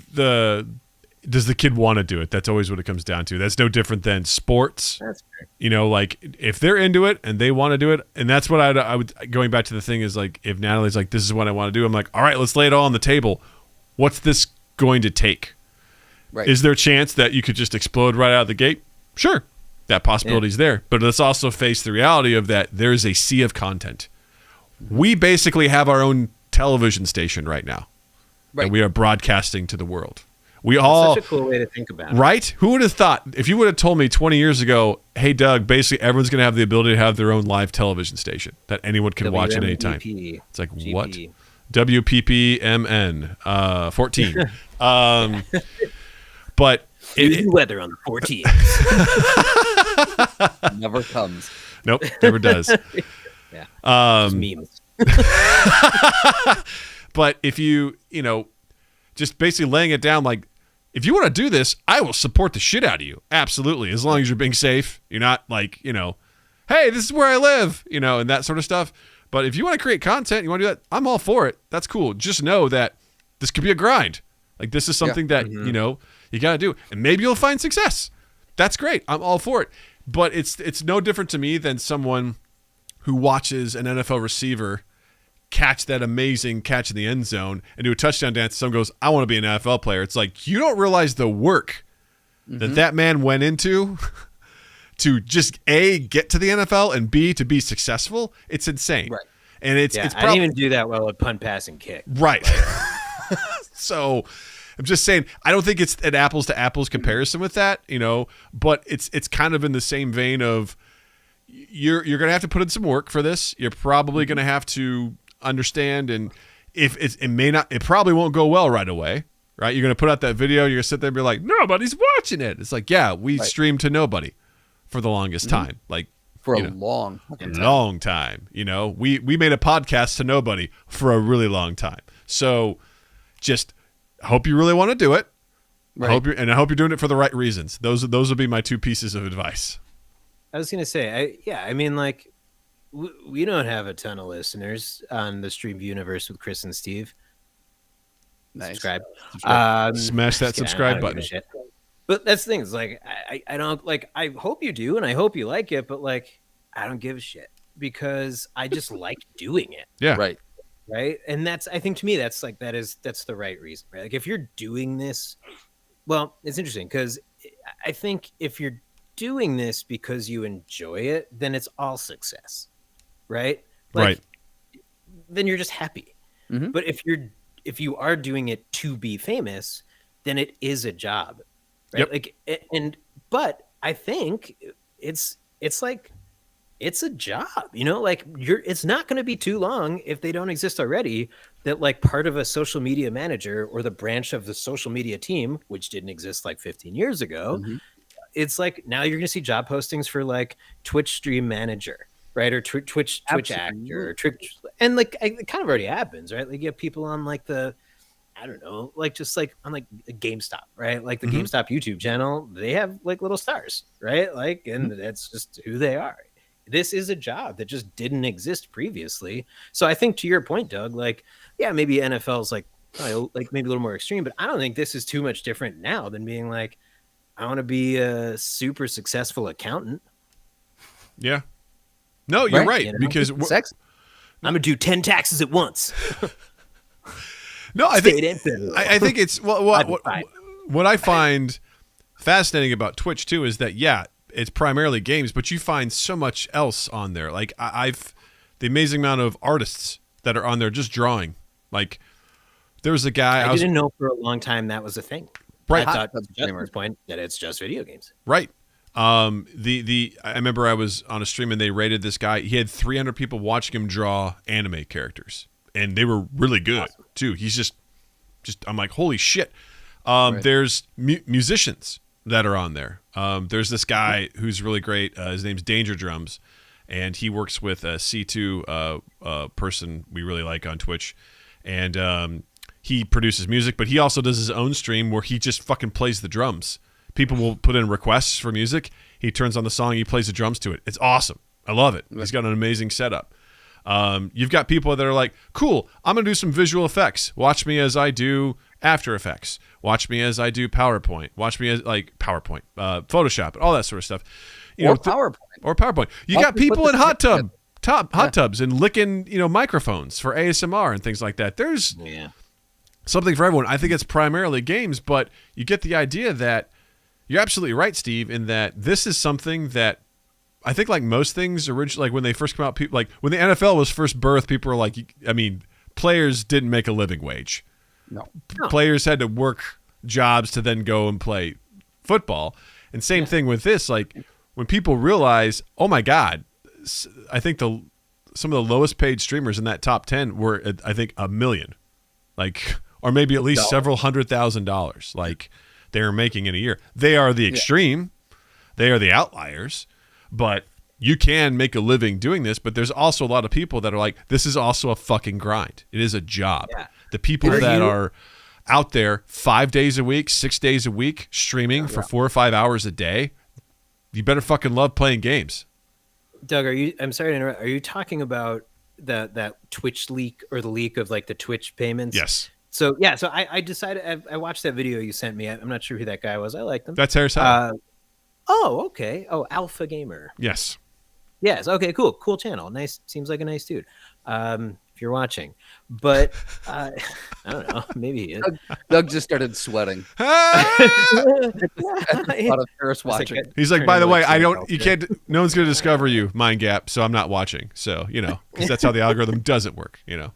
does the kid want to do it? That's always what it comes down to. That's no different than sports. That's fair. Like if they're into it and they want to do it, and that's what I would, going back to the thing is like, if Natalie's like, this is what I want to do, I'm like, all right, let's lay it all on the table. What's this going to take? Right. Is there a chance that you could just explode right out of the gate? Sure. That possibility's there. But let's also face the reality of that there is a sea of content. We basically have our own television station right now. Right. And we are broadcasting to the world. That's such a cool way to think about it. Right? Who would have thought, if you would have told me 20 years ago, hey, Doug, basically everyone's going to have the ability to have their own live television station that anyone can watch at any time. It's like, GP. What? WPPMN 14. But weather on the 14th. Never comes. Nope, never does. Yeah. Memes. But if you just basically laying it down like, if you want to do this, I will support the shit out of you. Absolutely. As long as you're being safe. You're not like, hey, this is where I live, and that sort of stuff. But if you want to create content, you want to do that, I'm all for it. That's cool. Just know that this could be a grind. Like this is something that, you got to do. And maybe you'll find success. That's great. I'm all for it. But it's no different to me than someone who watches an NFL receiver catch that amazing catch in the end zone and do a touchdown dance. Someone goes, I want to be an NFL player. It's like, you don't realize the work that man went into to just A, get to the NFL, and B, to be successful. It's insane. Right. And it's I didn't even do that well at punt, pass, and kick. Right. So I'm just saying, I don't think it's an apples to apples comparison with that, but it's kind of in the same vein of you're going to have to put in some work for this. You're probably going to have to understand, and if it probably won't go well right away, right? You're going to put out that video, you're going to sit there and be like, nobody's watching it. It's like, yeah, we streamed to nobody for the longest time. Like for a long time. We made a podcast to nobody for a really long time. So just hope you really want to do it. Right. I hope you're doing it for the right reasons. Those would be my two pieces of advice. I was going to say, I mean, like, we don't have a ton of listeners on the Streamviewniverse with Chris and Steve. Nice. Subscribe. Smash that subscribe button. But that's the thing. It's like, I don't, like, I hope you do, and I hope you like it, but, like, I don't give a shit because I just like doing it. Yeah. Right. Right. And I think to me, that's the right reason, right? Like, if you're doing this, well, it's interesting because I think if you're doing this because you enjoy it, then it's all success. Right. Like, then you're just happy. Mm-hmm. But if you are doing it to be famous, then it is a job. Right. Yep. Like, but I think it's like, it's a job, like it's not going to be too long if they don't exist already that like part of a social media manager or the branch of the social media team, which didn't exist like 15 years ago. Mm-hmm. It's like, now you're going to see job postings for like Twitch stream manager, right? Or Twitch actor, or Twitch, and like it kind of already happens, right? Like you have people on like I don't know, like just like on like GameStop, right? Like the GameStop YouTube channel, they have like little stars, right? Like, and that's just who they are. This is a job that just didn't exist previously. So I think to your point, Doug, like, yeah, maybe NFL's like maybe a little more extreme, but I don't think this is too much different now than being like, I want to be a super successful accountant. Yeah. No, you're right. Because I'm going to do 10 taxes at once. No, I think it's what I find fascinating about Twitch too is that, yeah, it's primarily games, but you find so much else on there. Like the amazing amount of artists that are on there just drawing. Like there was a guy I didn't know for a long time that was a thing. Right. I thought to Justin's point that it's just video games. Right. I remember I was on a stream and they rated this guy. He had 300 people watching him draw anime characters. and they were really good too. He's just I'm like, holy shit. Right. There's musicians that are on there. There's this guy who's really great. His name's Danger Drums, and he works with a C2 person we really like on Twitch, and he produces music, but he also does his own stream where he just fucking plays the drums. People will put in requests for music. He turns on the song, he plays the drums to it. It's awesome. I love it. He's got an amazing setup. You've got people that are like, cool, I'm going to do some visual effects. Watch me as I do After Effects. Watch me as I do PowerPoint. Watch me as PowerPoint, Photoshop, all that sort of stuff. PowerPoint. You got people in hot tubs and licking, microphones for ASMR and things like that. There's something for everyone. I think it's primarily games, but you get the idea that you're absolutely right, Steve, in that this is something that I think, like most things, originally, like when they first come out, people like when the NFL was first birthed, people were like, players didn't make a living wage. No. Players had to work jobs to then go and play football. And same thing with this. Like when people realize, oh my God, I think some of the lowest paid streamers in that top 10 were, I think, $1 million, or maybe at least several $100,000. Like they were making in a year. They are the extreme. They are the outliers. But you can make a living doing this, but there's also a lot of people that are like, this is also a fucking grind. It is a job. Yeah. The people that are out there 5 days a week, 6 days a week, streaming for 4 or 5 hours a day, you better fucking love playing games. Doug, I'm sorry to interrupt. Are you talking about that Twitch leak or the leak of like the Twitch payments? Yes. So I decided, I watched that video you sent me. I'm not sure who that guy was. I liked him. That's Harris Howell. Oh, okay. Oh, Alpha Gamer. Yes. Okay, cool channel. Nice. Seems like a nice dude. If you're watching, but I don't know, maybe Doug just started sweating. Watching. He's like, by the way, no one's going to discover you, Mind Gap, so I'm not watching. So, because that's how the algorithm doesn't work, Well,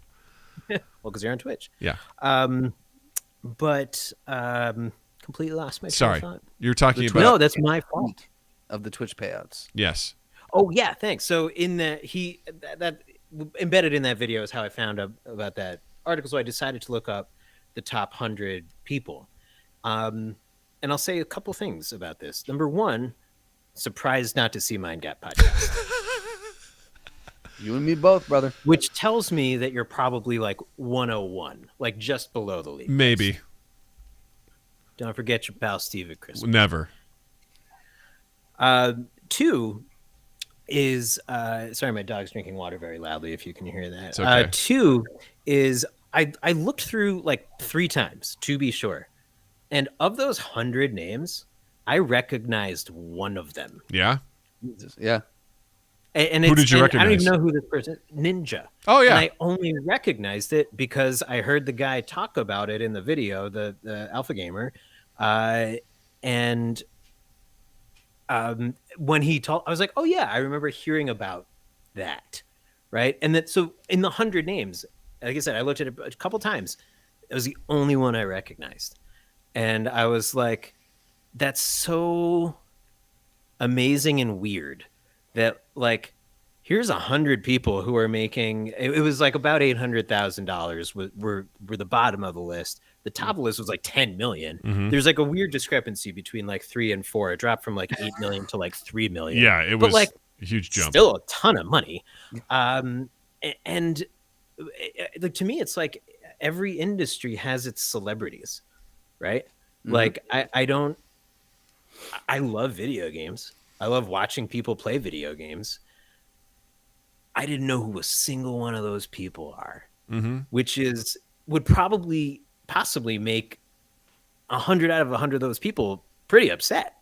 because you're on Twitch. Yeah. But completely lost my train of thought. You're talking about... No, that's my fault. Of the Twitch payouts. Yes. Oh, yeah, thanks. So in that, that embedded in that video is how I found out about that article. So I decided to look up the top 100 people. And I'll say a couple things about this. Number one, surprised not to see Mind Gap podcast. You and me both, brother. Which tells me that you're probably like 101, like just below the league. Maybe. Don't forget your pal Steve at Christmas. Never. Two is sorry, my dog's drinking water very loudly, if you can hear that. It's okay. Two is I looked through like 3 times to be sure. And of those 100 names, I recognized one of them. Yeah. Yeah. And who did you recognize? I don't even know who this person is. Ninja. Oh, yeah. And I only recognized it because I heard the guy talk about it in the video, the Alpha Gamer. When he told, I was like, oh, yeah, I remember hearing about that. Right. And that, so in the 100 names, like I said, I looked at it a couple times. It was the only one I recognized. And I was like, that's so amazing and weird that, like, here's 100 people who are making, it was like about $800,000 were the bottom of the list. The top of the list was like 10 million. Mm-hmm. There's like a weird discrepancy between like 3 and 4. It dropped from like 8 million to like 3 million. Yeah, it was like a huge jump. Still a ton of money. And like, to me, it's like every industry has its celebrities, right? Mm-hmm. Like I love video games. I love watching people play video games. I didn't know who a single one of those people are, mm-hmm. which would possibly make 100 out of 100 of those people pretty upset.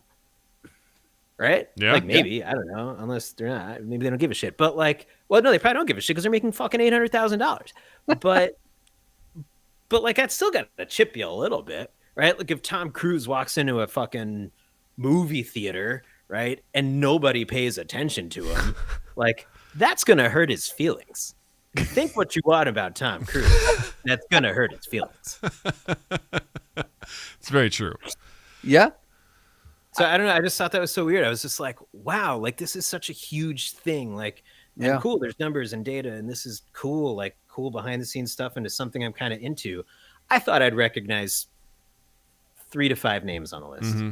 Right? Yeah. Like maybe, I don't know, unless they're not, maybe they don't give a shit. But like, well, no, they probably don't give a shit because they're making fucking $800,000. But like, that's still got to chip you a little bit, right? Like if Tom Cruise walks into a fucking movie theater, right, and nobody pays attention to him, like that's gonna hurt his feelings. Think what you want about Tom Cruise. That's gonna hurt his feelings. It's very true. Yeah. So I don't know. I just thought that was so weird. I was just like, wow, like this is such a huge thing. Like, and cool. There's numbers and data, and this is cool. Like, cool behind the scenes stuff into something I'm kind of into, I thought I'd recognize 3 to 5 names on a list. Mm-hmm.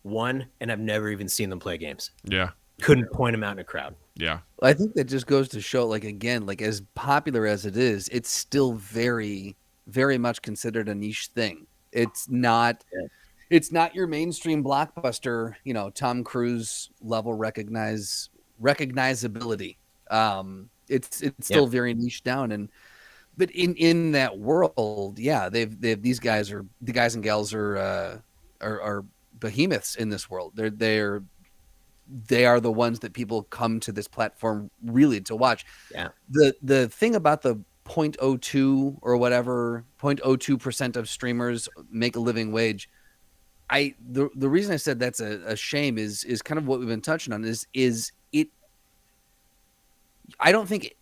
One, and I've never even seen them play games. Yeah. Couldn't point them out in a crowd. Yeah. I think that just goes to show, like, again, like, as popular as it is, it's still very, very much considered a niche thing. It's not your mainstream blockbuster, you know, Tom Cruise level recognizability. It's still very niche down, but in that world, yeah, these guys are, the guys and gals are behemoths in this world. They are the ones that people come to this platform really to watch. Yeah. The thing about the 0.02 or whatever, 0.02% of streamers make a living wage. The reason I said that's a shame is kind of what we've been touching on is it. I don't think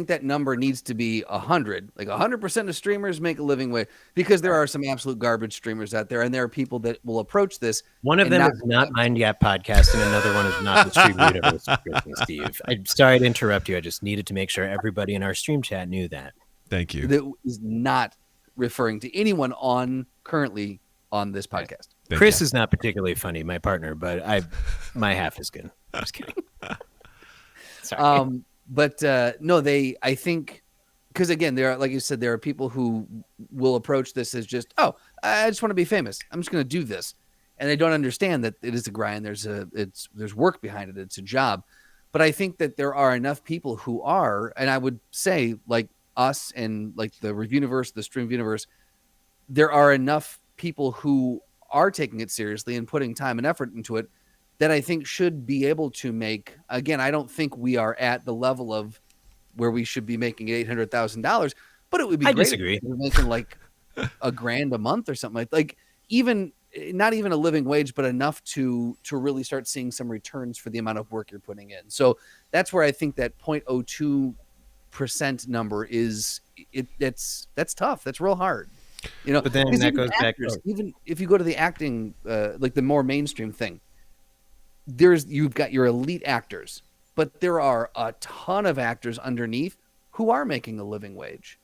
that number needs to be 100. Like 100% of streamers make a living wage, because there are some absolute garbage streamers out there, and there are people that will approach this. One of them is not Mind Gap Podcast, and another one is not the Streamviewniverse. Steve, I'm sorry to interrupt you. I just needed to make sure everybody in our stream chat knew that. Thank you. That is not referring to anyone currently on this podcast. Chris is not particularly funny, my partner, but my half is good. I'm just kidding. Sorry. But no, I think, because again, there are, like you said, there are people who will approach this as just, oh, I just want to be famous. I'm just going to do this. And they don't understand that it is a grind. There's work behind it. It's a job. But I think that there are enough people who are, and I would say like us and like the Reviewniverse, the Streamviewniverse, there are enough people who are taking it seriously and putting time and effort into it that I think should be able to make, again, I don't think we are at the level of where we should be making $800,000, but it would be great disagree. if we were making like $1,000 a month or something like even not even a living wage, but enough to really start seeing some returns for the amount of work you're putting in. So that's where I think that 0.02% number is that's tough. That's real hard. You know, but then that goes actors, back. Even if you go to the acting, like the more mainstream thing, you've got your elite actors, but there are a ton of actors underneath who are making a living wage.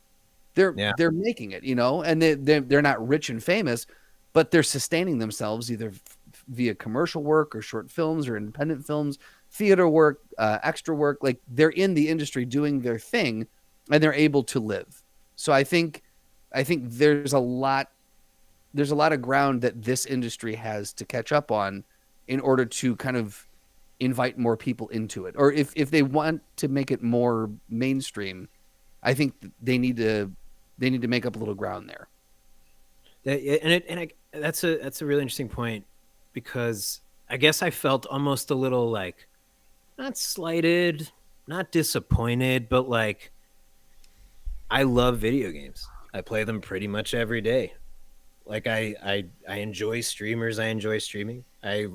They're making it, you know, and they're not rich and famous, but they're sustaining themselves either via commercial work or short films or independent films, theater work, extra work. Like they're in the industry doing their thing, and they're able to live. So I think there's a lot of ground that this industry has to catch up on in order to kind of invite more people into it. Or if they want to make it more mainstream, I think they need to make up a little ground there. That's a really interesting point, because I guess I felt almost a little like not slighted, not disappointed, but like I love video games. I play them pretty much every day. Like I enjoy streamers. I enjoy streaming. I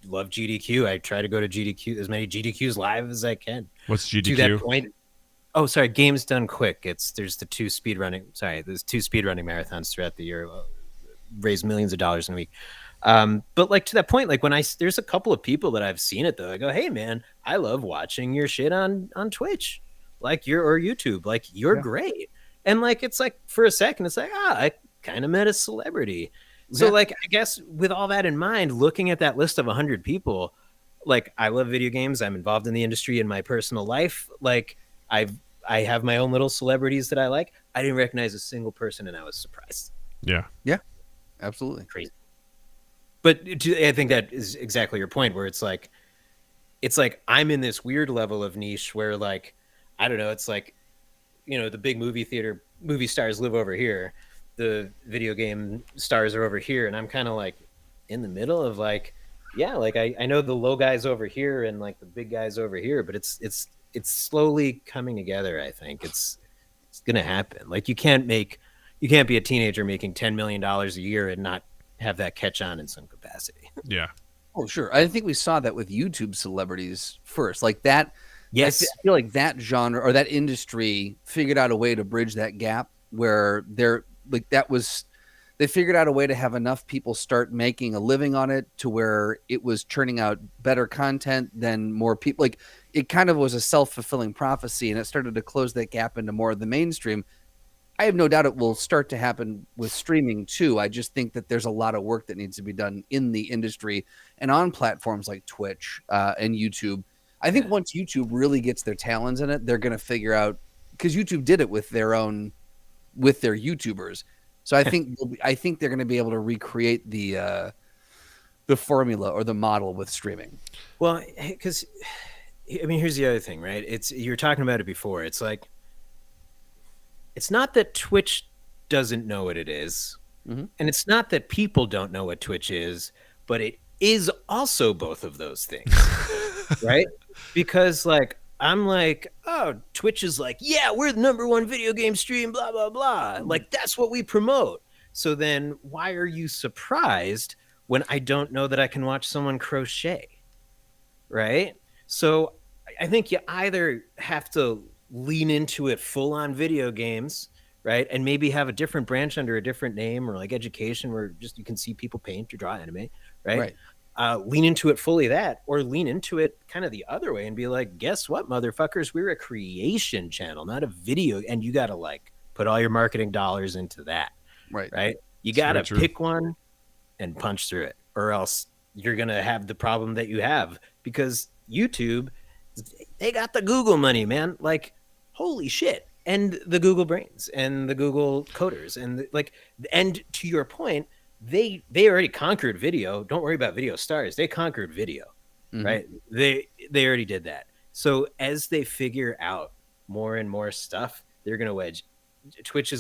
love GDQ. I try to go to GDQ, as many GDQs live as I can. What's GDQ? To that point. Oh, sorry. Games Done Quick. There's two speedrunning marathons throughout the year. Raise millions of dollars in a week. But like to that point, like there's a couple of people that I've seen it though. I go, hey man, I love watching your shit on Twitch, or YouTube. Like you're great. And like it's like for a second, it's like I kind of met a celebrity. So like I guess with all that in mind, looking at that list of 100 people, like I love video games. I'm involved in the industry in my personal life. Like I have my own little celebrities that I like. I didn't recognize a single person, and I was surprised. Yeah, absolutely crazy. But I think that is exactly your point, where it's like I'm in this weird level of niche where like I don't know. It's like, you know, the big movie stars live over here. The video game stars are over here, and I'm kind of like in the middle of like, like I know the low guys over here and like the big guys over here, but it's slowly coming together. I think it's gonna happen. Like you can't be a teenager making $10 million a year and not have that catch on in some capacity. Yeah. Oh, sure. I think we saw that with YouTube celebrities first, like that. Yes. I feel like that genre or that industry figured out a way to bridge that gap where they're like, that was they figured out a way to have enough people start making a living on it to where it was churning out better content than more people. Like, it kind of was a self-fulfilling prophecy, and it started to close that gap into more of the mainstream. I have no doubt it will start to happen with streaming too. I just think that there's a lot of work that needs to be done in the industry and on platforms like Twitch and YouTube. I think once YouTube really gets their talons in it, they're going to figure out, because YouTube did it with their YouTubers. So I think they're going to be able to recreate the formula or the model with streaming. Well, because I mean, here's the other thing, right? You were talking about it before. It's like, it's not that Twitch doesn't know what it is, and it's not that people don't know what Twitch is, but it is also both of those things, right? Because like, I'm like, oh, Twitch is like, yeah, we're the #1 video game stream, blah, blah, blah. Like, that's what we promote. So then why are you surprised when I don't know that I can watch someone crochet, right? So I think you either have to lean into it full on video games, right? And maybe have a different branch under a different name, or like education, where just you can see people paint or draw anime, right? Lean into it fully that, or lean into it kind of the other way and be like, guess what, motherfuckers? We're a creation channel, not a video. And you got to like put all your marketing dollars into that. Right. You got to pick one and punch through it, or else you're going to have the problem that you have, because YouTube, they got the Google money, man. Like, holy shit. And the Google brains and the Google coders. And like, and to your point, they already conquered video. Don't worry about video stars. They conquered video, right? They already did that. So as they figure out more and more stuff, they're going to wedge. Twitch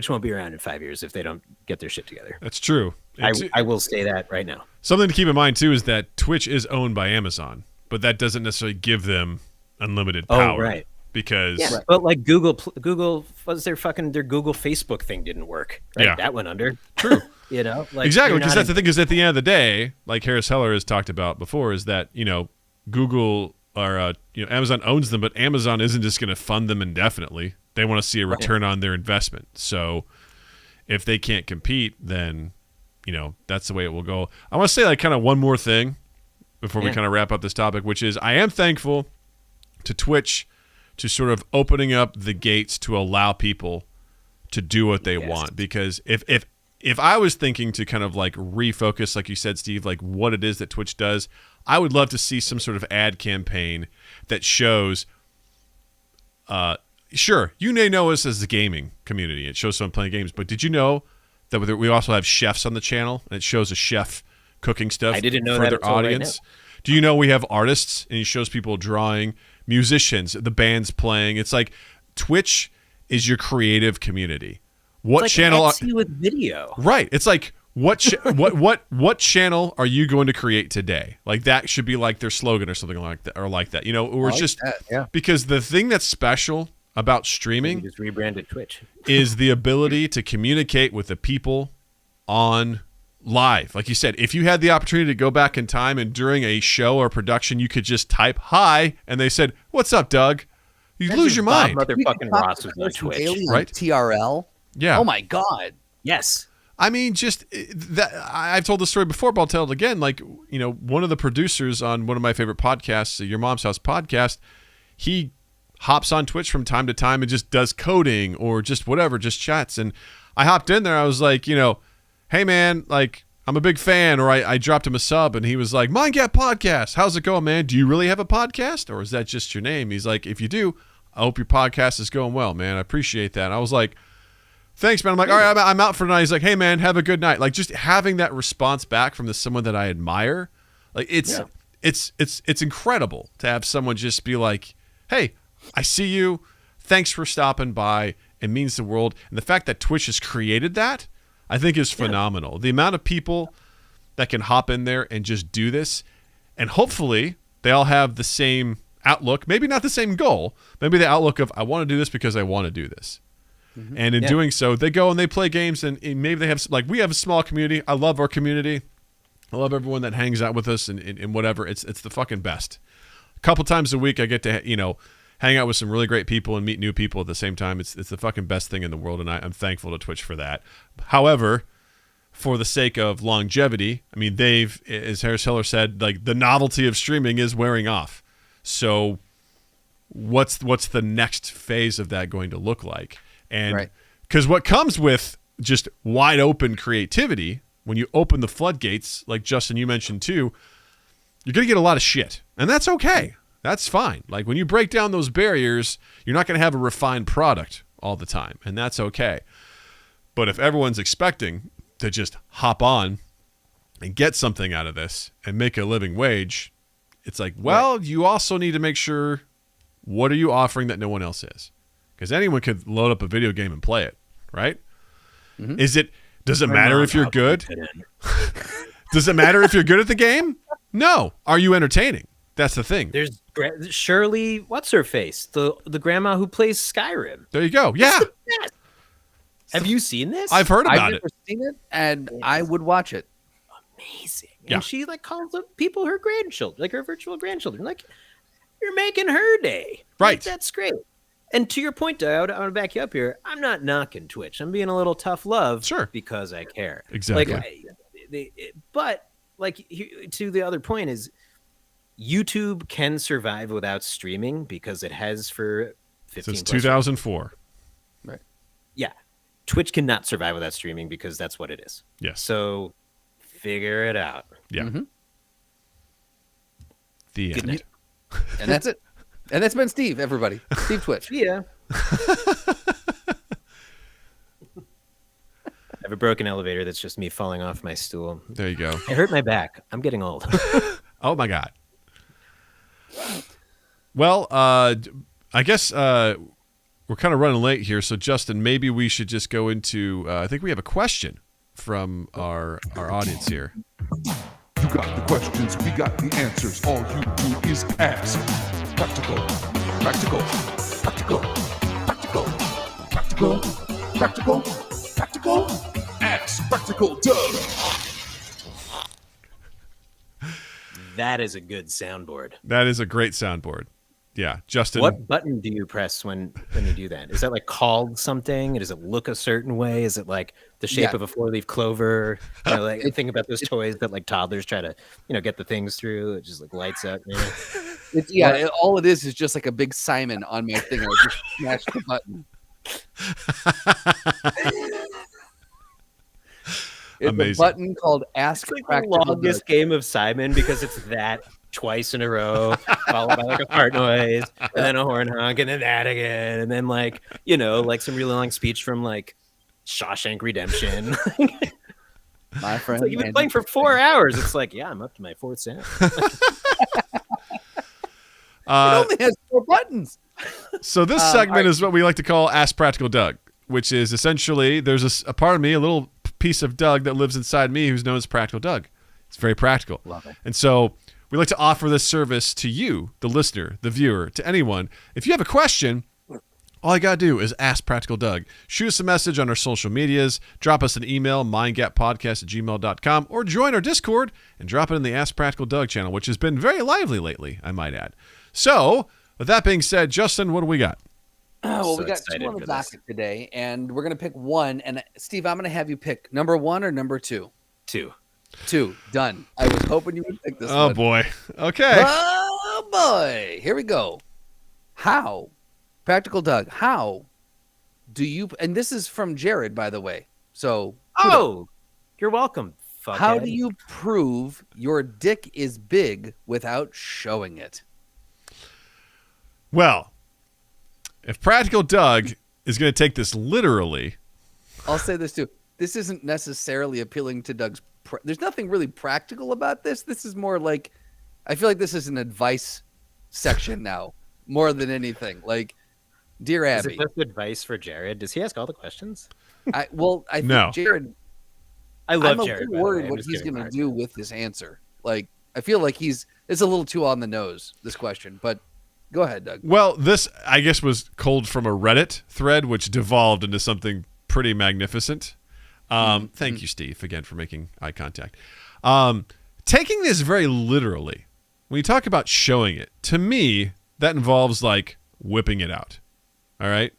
won't be around in 5 years if they don't get their shit together. That's true. I will say that right now. Something to keep in mind too is that Twitch is owned by Amazon, but that doesn't necessarily give them unlimited power. Oh, right. Because but like Google was their Google Facebook thing didn't work, right? Yeah. That went under. True. You know, like, exactly, because that's the thing, is at the end of the day, like Harris Heller has talked about before, is that, you know, Google or Amazon owns them, but Amazon isn't just going to fund them indefinitely. They want to see a return on their investment. So if they can't compete, then, you know, that's the way it will go. I want to say like kind of one more thing before we kind of wrap up this topic, which is I am thankful to Twitch to sort of opening up the gates to allow people to do what they want. Because if I was thinking to kind of like refocus, like you said, Steve, like what it is that Twitch does, I would love to see some sort of ad campaign that shows, sure, you may know us as the gaming community. It shows someone playing games, but did you know that we also have chefs on the channel, and it shows a chef cooking stuff I didn't know for that their audience? Right. Do you know we have artists, and he shows people drawing, musicians, the band's playing. It's like Twitch is your creative community. What it's like channel? Etsy with video, right? It's like what channel are you going to create today? Like that should be like their slogan or something like that, or like that. You know, or it's just because the thing that's special about streaming, you just rebranded Twitch, is the ability to communicate with the people on live. Like you said, if you had the opportunity to go back in time and during a show or production, you could just type hi, and they said, "What's up, Doug?" You lose your mind. Motherfucking Ross was on Twitch, right? TRL. Yeah. Oh my God. Yes. I mean, just that. I've told the story before, but I'll tell it again. Like, you know, one of the producers on one of my favorite podcasts, Your Mom's House podcast, he hops on Twitch from time to time and just does coding or just whatever, just chats. And I hopped in there. I was like, you know, hey man, like I'm a big fan, or I dropped him a sub, and he was like, MindGap Podcast, how's it going, man? Do you really have a podcast, or is that just your name? He's like, if you do, I hope your podcast is going well, man. I appreciate that. And I was like, thanks, man. I'm like, all right, I'm out for tonight. He's like, hey man, have a good night. Like just having that response back from someone that I admire, like it's incredible to have someone just be like, hey, I see you. Thanks for stopping by. It means the world. And the fact that Twitch has created that, I think is phenomenal. The amount of people that can hop in there and just do this, and hopefully they all have the same outlook, maybe not the same goal, maybe the outlook of I want to do this because I want to do this. Mm-hmm. And in doing so, they go and they play games, and maybe they have, like, we have a small community. I love our community. I love everyone that hangs out with us and whatever. It's the fucking best. A couple times a week I get to, you know, hang out with some really great people and meet new people at the same time. It's the fucking best thing in the world, and I'm thankful to Twitch for that. However, for the sake of longevity, I mean, as Harris Heller said, like, the novelty of streaming is wearing off. So what's the next phase of that going to look like? And because what comes with just wide open creativity, when you open the floodgates, like Justin, you mentioned too, you're going to get a lot of shit. And that's okay. That's fine. Like, when you break down those barriers, you're not going to have a refined product all the time. And that's okay. But if everyone's expecting to just hop on and get something out of this and make a living wage, it's like, well, you also need to make sure, what are you offering that no one else is? Because anyone could load up a video game and play it, right? Mm-hmm. Does it matter if you're good? Does it matter if you're good at the game? No. Are you entertaining? That's the thing. There's Shirley, what's her face? The grandma who plays Skyrim. There you go. Yeah. Have you seen this? I've heard about it. I've never seen it, and I would watch it. Amazing. Yeah. And she like calls up people her grandchildren, like her virtual grandchildren. Like, you're making her day. Right. Like, that's great. And to your point, I want to back you up here. I'm not knocking Twitch. I'm being a little tough love, because I care. Exactly. But to the other point is, YouTube can survive without streaming because it has for 15 since 2004. Right. Yeah. Twitch cannot survive without streaming because that's what it is. Yes. So figure it out. Yeah. Mm-hmm. The end. And that's it. And that's been Steve, everybody. Steve Twitch. Yeah. I have a broken elevator that's just me falling off my stool. There you go. I hurt my back. I'm getting old. Oh, my God. Well, I guess we're kind of running late here. So, Justin, maybe we should just go into I think we have a question from our audience here. You got the questions, we got the answers. All you do is ask. Practical, practical, practical, practical, practical, practical, practical. Ask Practical Doug. That is a good soundboard. That is a great soundboard. Yeah, Justin. What button do you press when you do that? Is that like called something? Does it look a certain way? Is it like the shape of a 4-leaf clover? You know, like think about those toys that like toddlers try to, get the things through. It just like lights up. All it is just like a big Simon on my thing. I just smash the button. It's amazing. A button called Ask It's like Practical the longest game of Simon because it's that twice in a row, followed by like a fart noise, and then a horn honk, and then that again, and then like some really long speech from like Shawshank Redemption. My friend, it's like you've been playing for 4 hours. It's like, yeah, I'm up to my 4th sound. It only has 4 buttons. So this segment is what we like to call Ask Practical Doug, which is essentially there's a part of me, a little piece of Doug that lives inside me who's known as Practical Doug. It's very practical. Love it. And so we like to offer this service to you, the listener, the viewer, to anyone. If you have a question, all you got to do is ask Practical Doug. Shoot us a message on our social medias, drop us an email, mindgappodcast@gmail.com, or join our Discord and drop it in the Ask Practical Doug channel, which has been very lively lately, I might add. So, with that being said, Justin, what do we got? Well, we got 2 on the docket today, and we're going to pick one. And Steve, I'm going to have you pick number 1 or number 2? 2. 2. Done. I was hoping you would pick this one. Oh, boy. Okay. Oh, boy. Here we go. How, Practical Doug, how do you, and this is from Jared, by the way. So, you're welcome. Fuckhead. How do you prove your dick is big without showing it? Well, if Practical Doug is going to take this literally, I'll say this too. This isn't necessarily appealing to Doug's. There's nothing really practical about this. This is more like, I feel like this is an advice section now, more than anything. Like, dear Abby. Is it just advice for Jared? Does he ask all the questions? I think No. Jared. I love I'm Jared. a little worried what he's going to do with his answer. Like, I feel like it's a little too on the nose, this question, but go ahead, Doug. well, this, I guess, was culled from a Reddit thread, which devolved into something pretty magnificent. Thank you, Steve, again, for making eye contact. Taking this very literally, when you talk about showing it, to me, that involves like whipping it out. All right?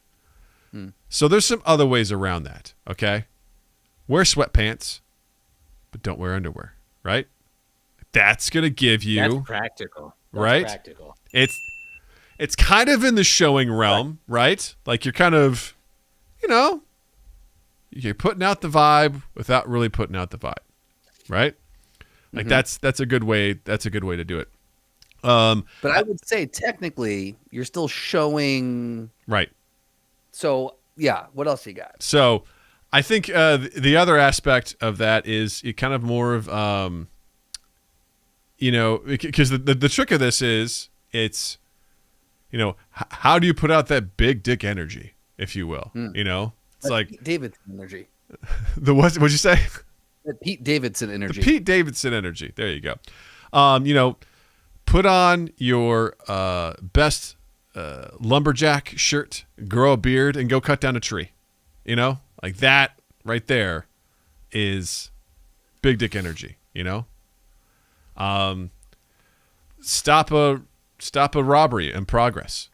So there's some other ways around that, okay? Wear sweatpants, but don't wear underwear, right? That's going to give you... That's practical. That's right? practical. It's kind of in the showing realm, right? Like you're kind of, you're putting out the vibe without really putting out the vibe, right? Like that's a good way. That's a good way to do it. But I would say technically you're still showing. Right. So yeah, what else you got? So I think the other aspect of that is it kind of more of, because the trick of this is it's, how do you put out that big dick energy, if you will? It's like Pete Davidson energy. What'd you say? The Pete Davidson energy. The Pete Davidson energy. There you go. Put on your best lumberjack shirt, grow a beard, and go cut down a tree. Like that right there is big dick energy. Stop a robbery in progress.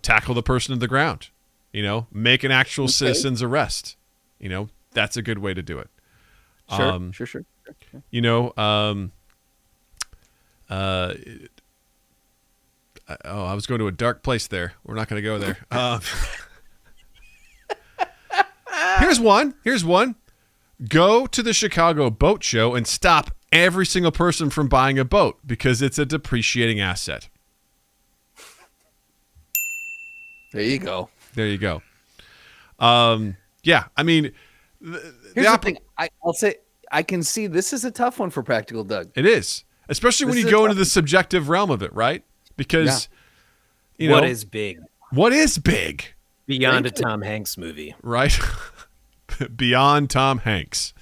Tackle the person to the ground. Make an actual citizen's arrest. That's a good way to do it. Sure. I was going to a dark place there. We're not going to go there. Here's one. Go to the Chicago Boat Show and stop every single person from buying a boat because it's a depreciating asset. There you go. Yeah, I mean, here's the thing. I'll say I can see this is a tough one for Practical Doug. It is, especially when you go into the subjective realm of it, right? Because what is big? What is big? Beyond a Tom Hanks movie, right? Beyond Tom Hanks.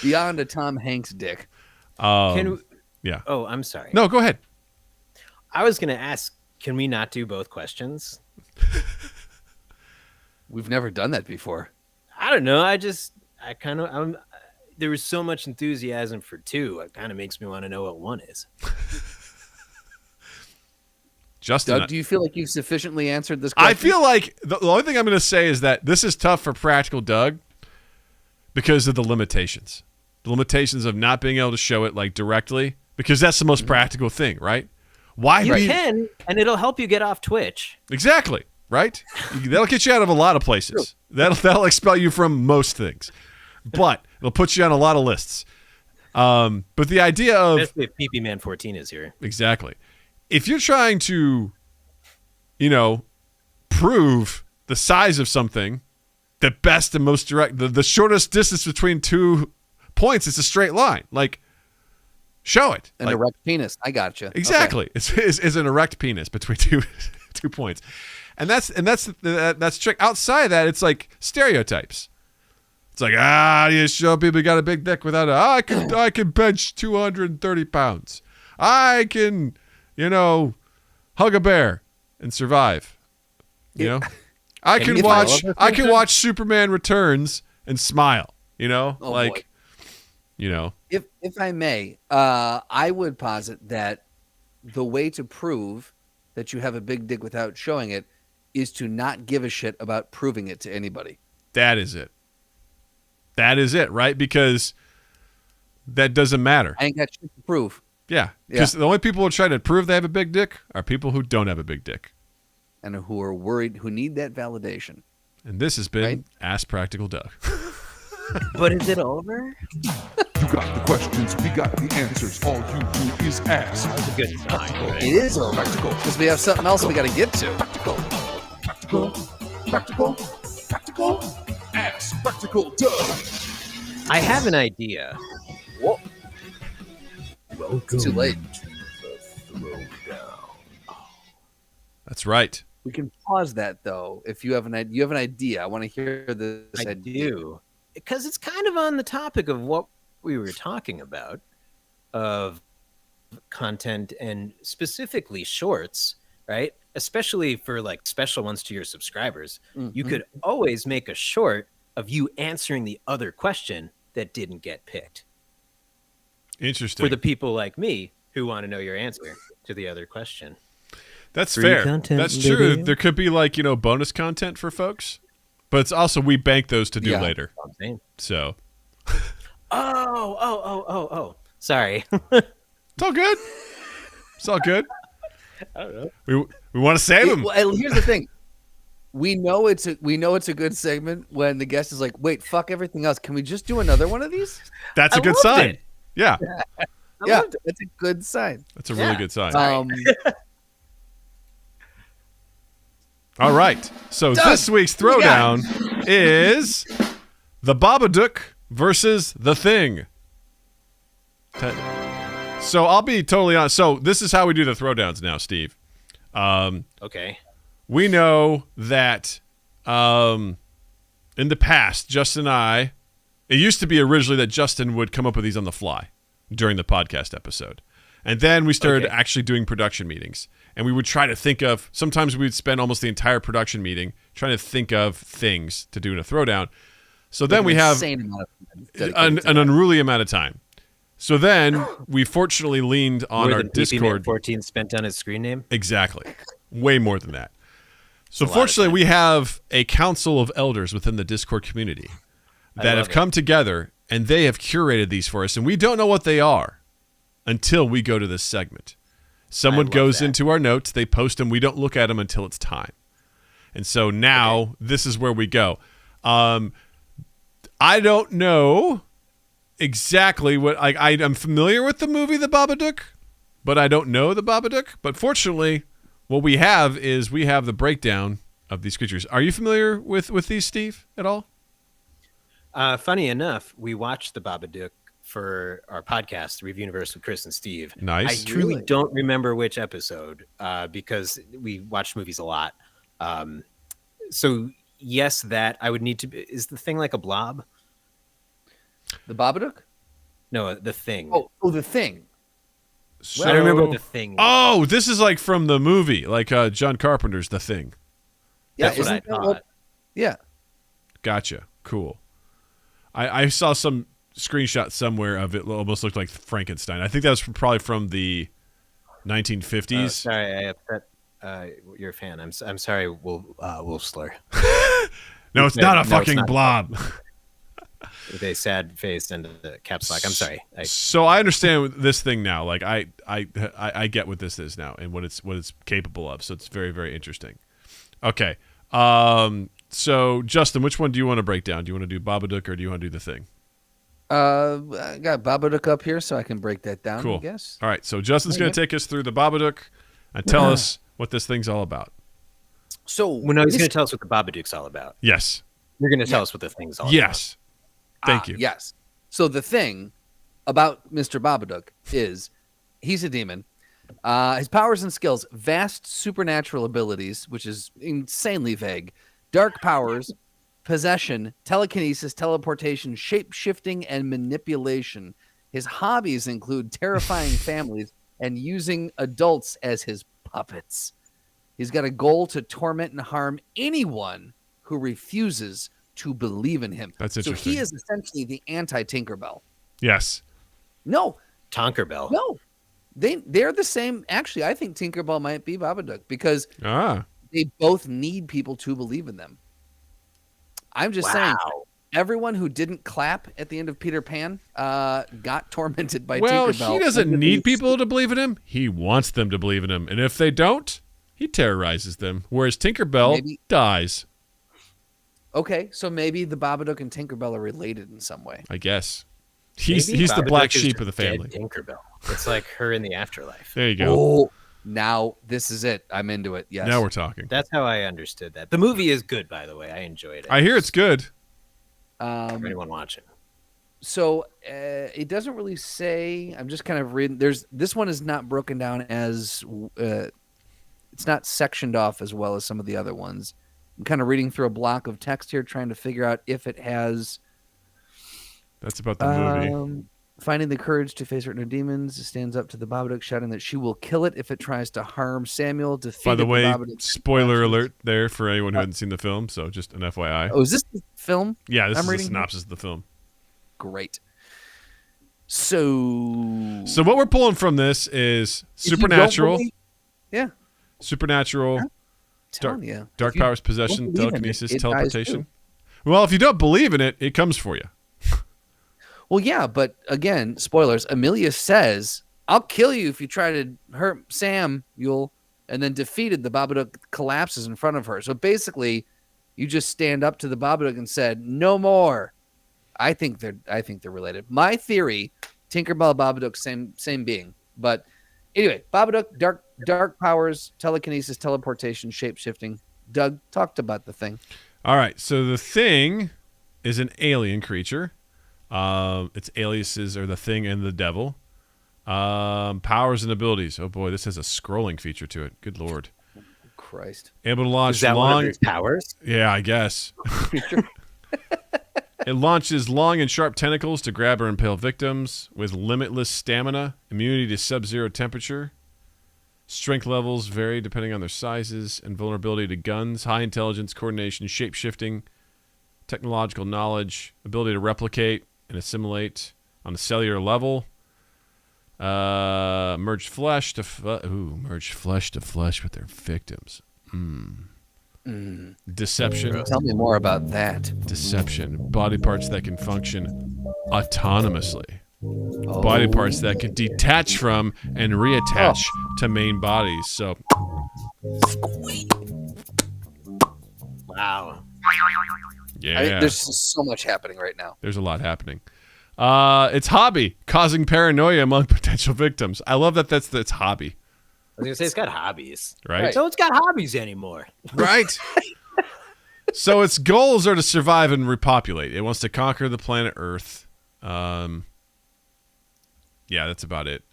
Beyond a Tom Hanks dick. Yeah. Oh, I'm sorry. No, go ahead. I was going to ask, can we not do both questions? We've never done that before. I don't know. There was so much enthusiasm for 2. It kind of makes me want to know what 1 is. Justin, Doug, do you feel like you've sufficiently answered this question? I feel like the only thing I'm going to say is that this is tough for Practical Doug because of the limitations. The limitations of not being able to show it like directly, because that's the most practical thing, right? Why you can, and it'll help you get off Twitch. Exactly, right? That'll get you out of a lot of places. That'll expel you from most things, but it'll put you on a lot of lists. But the idea of especially if PP Man 14 is here, exactly. If you're trying to, prove the size of something, the best and most direct, the shortest distance between 2 points is a straight line. Like, show it. An erect penis. I gotcha. Exactly. Okay. It's an erect penis between 2 points, and that's trick. Outside of that, it's like stereotypes. It's like you show people you got a big dick without I can bench 230 pounds. I can. Hug a bear and survive. I can watch Superman Returns and smile. Boy. If I may, I would posit that the way to prove that you have a big dick without showing it is to not give a shit about proving it to anybody. That is it. Right? Because that doesn't matter. I ain't got shit to prove. Yeah, because the only people who try to prove they have a big dick are people who don't have a big dick. And who are worried, who need that validation. And this has been Ask Practical Doug. But is it over? You got the questions, we got the answers. All you do is ask. That was a good sign. Right? It is over. Because we have something else we got to get to. Practical. Ask Practical Doug. I have an idea. Whoa. It's too late. That's right. We can pause that though. If you have an idea, I want to hear this. I do, because it's kind of on the topic of what we were talking about, of content and specifically shorts, right? Especially for like special ones to your subscribers. Mm-hmm. You could always make a short of you answering the other question that didn't get picked. Interesting. For the people like me who want to know your answer to the other question. That's Free fair. content, That's true. baby. There could be bonus content for folks, but it's also we bank those to do later. I'm saying. So Oh. Sorry. it's all good. It's all good. I don't know. We want to save them. Well, here's the thing. We know it's a good segment when the guest is like, "Wait, fuck everything else. Can we just do another one of these?" That's a I good loved sign. it. Yeah, Yeah, that's a good sign. that's a really good sign. All right. So Doug, this week's what you got? throwdown is the Babadook versus the Thing. So I'll be totally honest. So this is how we do the throwdowns now, Steve. Okay. We know that in the past, Justin and I, it used to be originally that Justin would come up with these on the fly during the podcast episode. And then we started actually doing production meetings. And we would try to think of, sometimes we'd spend almost the entire production meeting trying to think of things to do in a throwdown. So then we have an unruly amount of time. So then we fortunately leaned on our Discord. 14 spent on his screen name? Exactly. Way more than that. So fortunately, we have a council of elders within the Discord community that have come together, and they have curated these for us. And we don't know what they are until we go to this segment. Someone goes into our notes, they post them, we don't look at them until it's time. And so now this is where we go. I don't know exactly what I'm familiar with the movie The Babadook, but I don't know the Babadook. But fortunately, what we have is we have the breakdown of these creatures. Are you familiar with these, Steve, at all? Funny enough, we watched the Babadook for our podcast, Reviewniverse with Chris and Steve. Nice. I truly don't remember which episode because we watched movies a lot. So yes, that I would need to. Is the Thing like a blob? The Babadook? No, the Thing. Oh, the Thing. So, I don't remember what the Thing was. Oh, this is like from the movie, like John Carpenter's The Thing. Yeah, That's what I thought. Yeah. Gotcha. Cool. I saw some screenshot somewhere of it. Almost looked like Frankenstein. I think that was probably from the 1950s. Sorry, I upset you're a fan. I'm sorry, Wolf Slur. No, it's not a fucking blob. With a sad face and a caps lock. I'm sorry. So I understand this thing now. Like I get what this is now and what it's capable of. So it's very, very interesting. Okay. So Justin, which one do you want to break down? Do you want to do Babadook or do you want to do the Thing? I got Babadook up here so I can break that down, Cool. I guess. All right. So Justin's going to take us through the Babadook and tell us what this thing's all about. So Well, no, he's going to tell us what the Babadook's all about. Yes. You're going to tell us what the Thing's all about. Yes. Thank you. Yes. So the thing about Mr. Babadook is he's a demon. His powers and skills, vast supernatural abilities, which is insanely vague, dark powers, possession, telekinesis, teleportation, shape-shifting, and manipulation. His hobbies include terrifying families and using adults as his puppets. He's got a goal to torment and harm anyone who refuses to believe in him. That's So interesting. he is essentially the anti-Tinkerbell. Yes. No, Tonkerbell. no. They're the same. Actually, I think Tinkerbell might be Babadook because they both need people to believe in them. I'm just saying, everyone who didn't clap at the end of Peter Pan got tormented by Tinkerbell. Well, he doesn't need people to believe in him. He wants them to believe in him. And if they don't, he terrorizes them. Whereas Tinkerbell dies. Okay, so maybe the Babadook and Tinkerbell are related in some way. I guess. He's the Babadook black is sheep of the just dead family. Tinkerbell. It's like her in the afterlife. There you go. Oh, now this is it. I'm into it. Yes. Now we're talking. That's how I understood that. The movie is good, by the way. I enjoyed it. I hear it's good. For anyone watching. So it doesn't really say. I'm just kind of reading. This one is not broken down as it's not sectioned off as well as some of the other ones. I'm kind of reading through a block of text here, trying to figure out if it has. That's about the movie. Finding the courage to face certain demons, stands up to the Babadook, shouting that she will kill it if it tries to harm Samuel. By the way, spoiler alert there for anyone who hadn't seen the film, so just an FYI. Oh, is this the film? Yeah, this I'm is a reading synopsis of the film. Great. So what we're pulling from this is supernatural. Supernatural, Telling you, dark if you powers, don't possession, believe in it, telekinesis, it dies teleportation. too. Well, if you don't believe in it, it comes for you. Well, yeah, but again, spoilers. Amelia says, "I'll kill you if you try to hurt Sam." And then defeated, the Babadook collapses in front of her. So basically, you just stand up to the Babadook and said, "No more." I think they're related. My theory: Tinkerbell, Babadook, same being. But anyway, Babadook, dark powers, telekinesis, teleportation, shape shifting. Doug talked about the thing. All right, so the thing is an alien creature. Its aliases are the thing and the devil. Powers and abilities. Oh boy, this has a scrolling feature to it. Good lord. Christ. Able to launch Is that long. one of its powers? Yeah, I guess. It launches long and sharp tentacles to grab or impale victims with limitless stamina, immunity to sub-zero temperature. Strength levels vary depending on their sizes, and vulnerability to guns, high intelligence, coordination, shape-shifting, technological knowledge, ability to replicate and assimilate on a cellular level. Merge flesh to flesh with their victims. Deception. Tell me more about that. Deception. Body parts that can function autonomously. Body parts that can detach from and reattach to main bodies. So, Wow. yeah. There's so much happening right now. There's a lot happening. Its hobby, causing paranoia among potential victims. I love that that's its hobby. I was going to say it's got hobbies. Right? So it's got hobbies anymore. Right. So its goals are to survive and repopulate. It wants to conquer the planet Earth. Yeah, that's about it.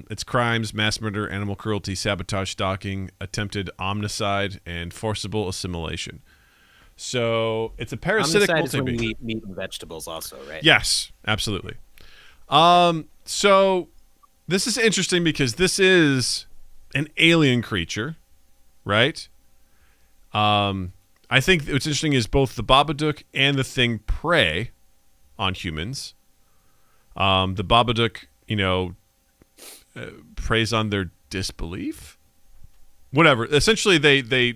Its crimes: mass murder, animal cruelty, sabotage, stalking, attempted omnicide, and forcible assimilation. So it's a parasitic Homicide is when multi-being. you eat meat and vegetables also, right? Yes, absolutely. So this is interesting because this is an alien creature, right? I think what's interesting is both the Babadook and the Thing prey on humans. The Babadook, preys on their disbelief. Whatever. Essentially, the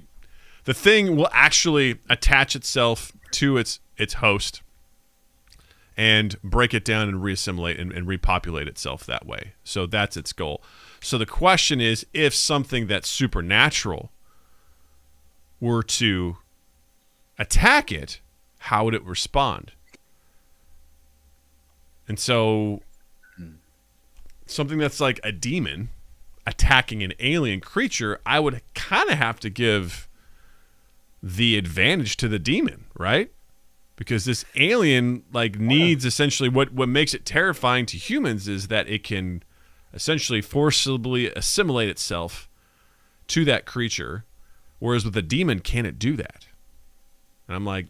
Thing will actually attach itself to its host and break it down and reassimilate and repopulate itself that way. So that's its goal. So the question is, if something that's supernatural were to attack it, how would it respond? And so something that's like a demon attacking an alien creature, I would kind of have to give the advantage to the demon, right? Because this alien needs essentially what makes it terrifying to humans is that it can essentially forcibly assimilate itself to that creature, whereas with a demon, can it do that? And I'm like,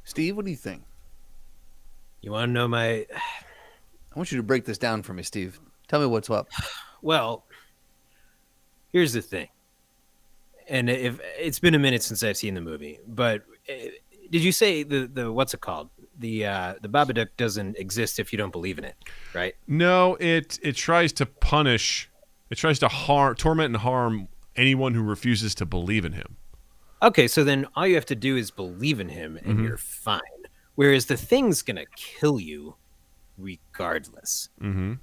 Steve, what do you think? You want to know my... I want you to break this down for me, Steve. Tell me what's up. Well, here's the thing. And if it's been a minute since I've seen the movie, but did you say the what's it called? The Babadook doesn't exist if you don't believe in it, right? No, it tries to punish, it tries to torment and harm anyone who refuses to believe in him. Okay, so then all you have to do is believe in him and you're fine. Whereas the Thing's going to kill you regardless. Mm-hmm.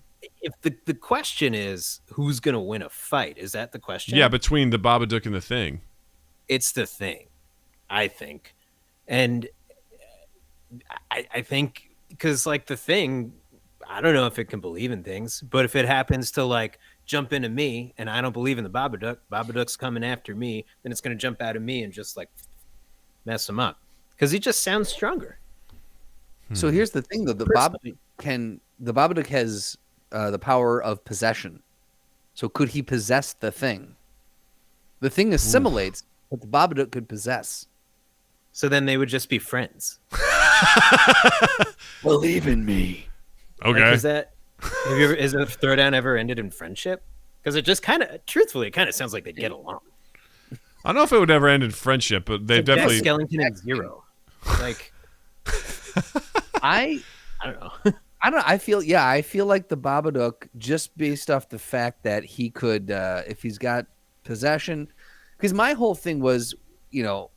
If the question is who's going to win a fight, is that the question? Yeah, between the Babadook and the Thing. It's the Thing, I think. And I think because the Thing, I don't know if it can believe in things, but if it happens to jump into me and I don't believe in the Babadook's coming after me, then it's going to jump out of me and just mess him up because he just sounds stronger. So here's the thing, though: the Babadook has the power of possession. So could he possess the Thing? The Thing assimilates, but the Babadook could possess. So then they would just be friends. Believe in me. Okay. Is a throwdown ever ended in friendship? Because it just truthfully, it kind of sounds like they'd get along. I don't know if it would ever end in friendship, but they definitely... Skellington and Zero. I don't know. I don't. I feel like the Babadook, just based off the fact that he could, if he's got possession, because my whole thing was, you know,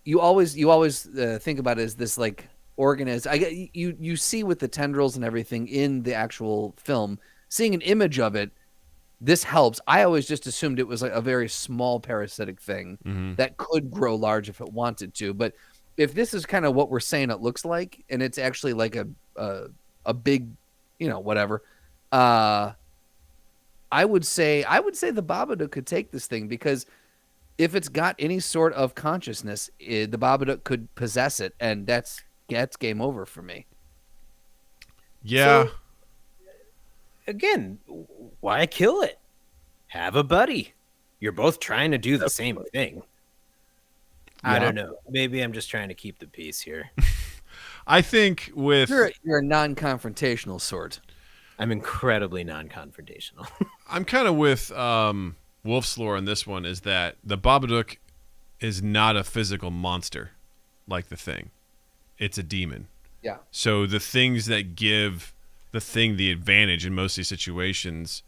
you always think about it as this like organism. You see with the tendrils and everything in the actual film, seeing an image of it, this helps. I always just assumed it was like a very small parasitic thing that could grow large if it wanted to. But if this is kind of what we're saying it looks like, and it's actually like a big, you know, whatever, I would say the Babadook could take this thing, because if it's got any sort of consciousness, the Babadook could possess it, and that's game over for me. Yeah. So, again, why kill it? Have a buddy. You're both trying to do the same thing. I don't know. Maybe I'm just trying to keep the peace here. I think with you're a non-confrontational sort. I'm incredibly non-confrontational. I'm kind of with Wolf's lore on this one, is that the Babadook is not a physical monster like the Thing. It's a demon. Yeah. So the things that give the Thing the advantage in most of these situations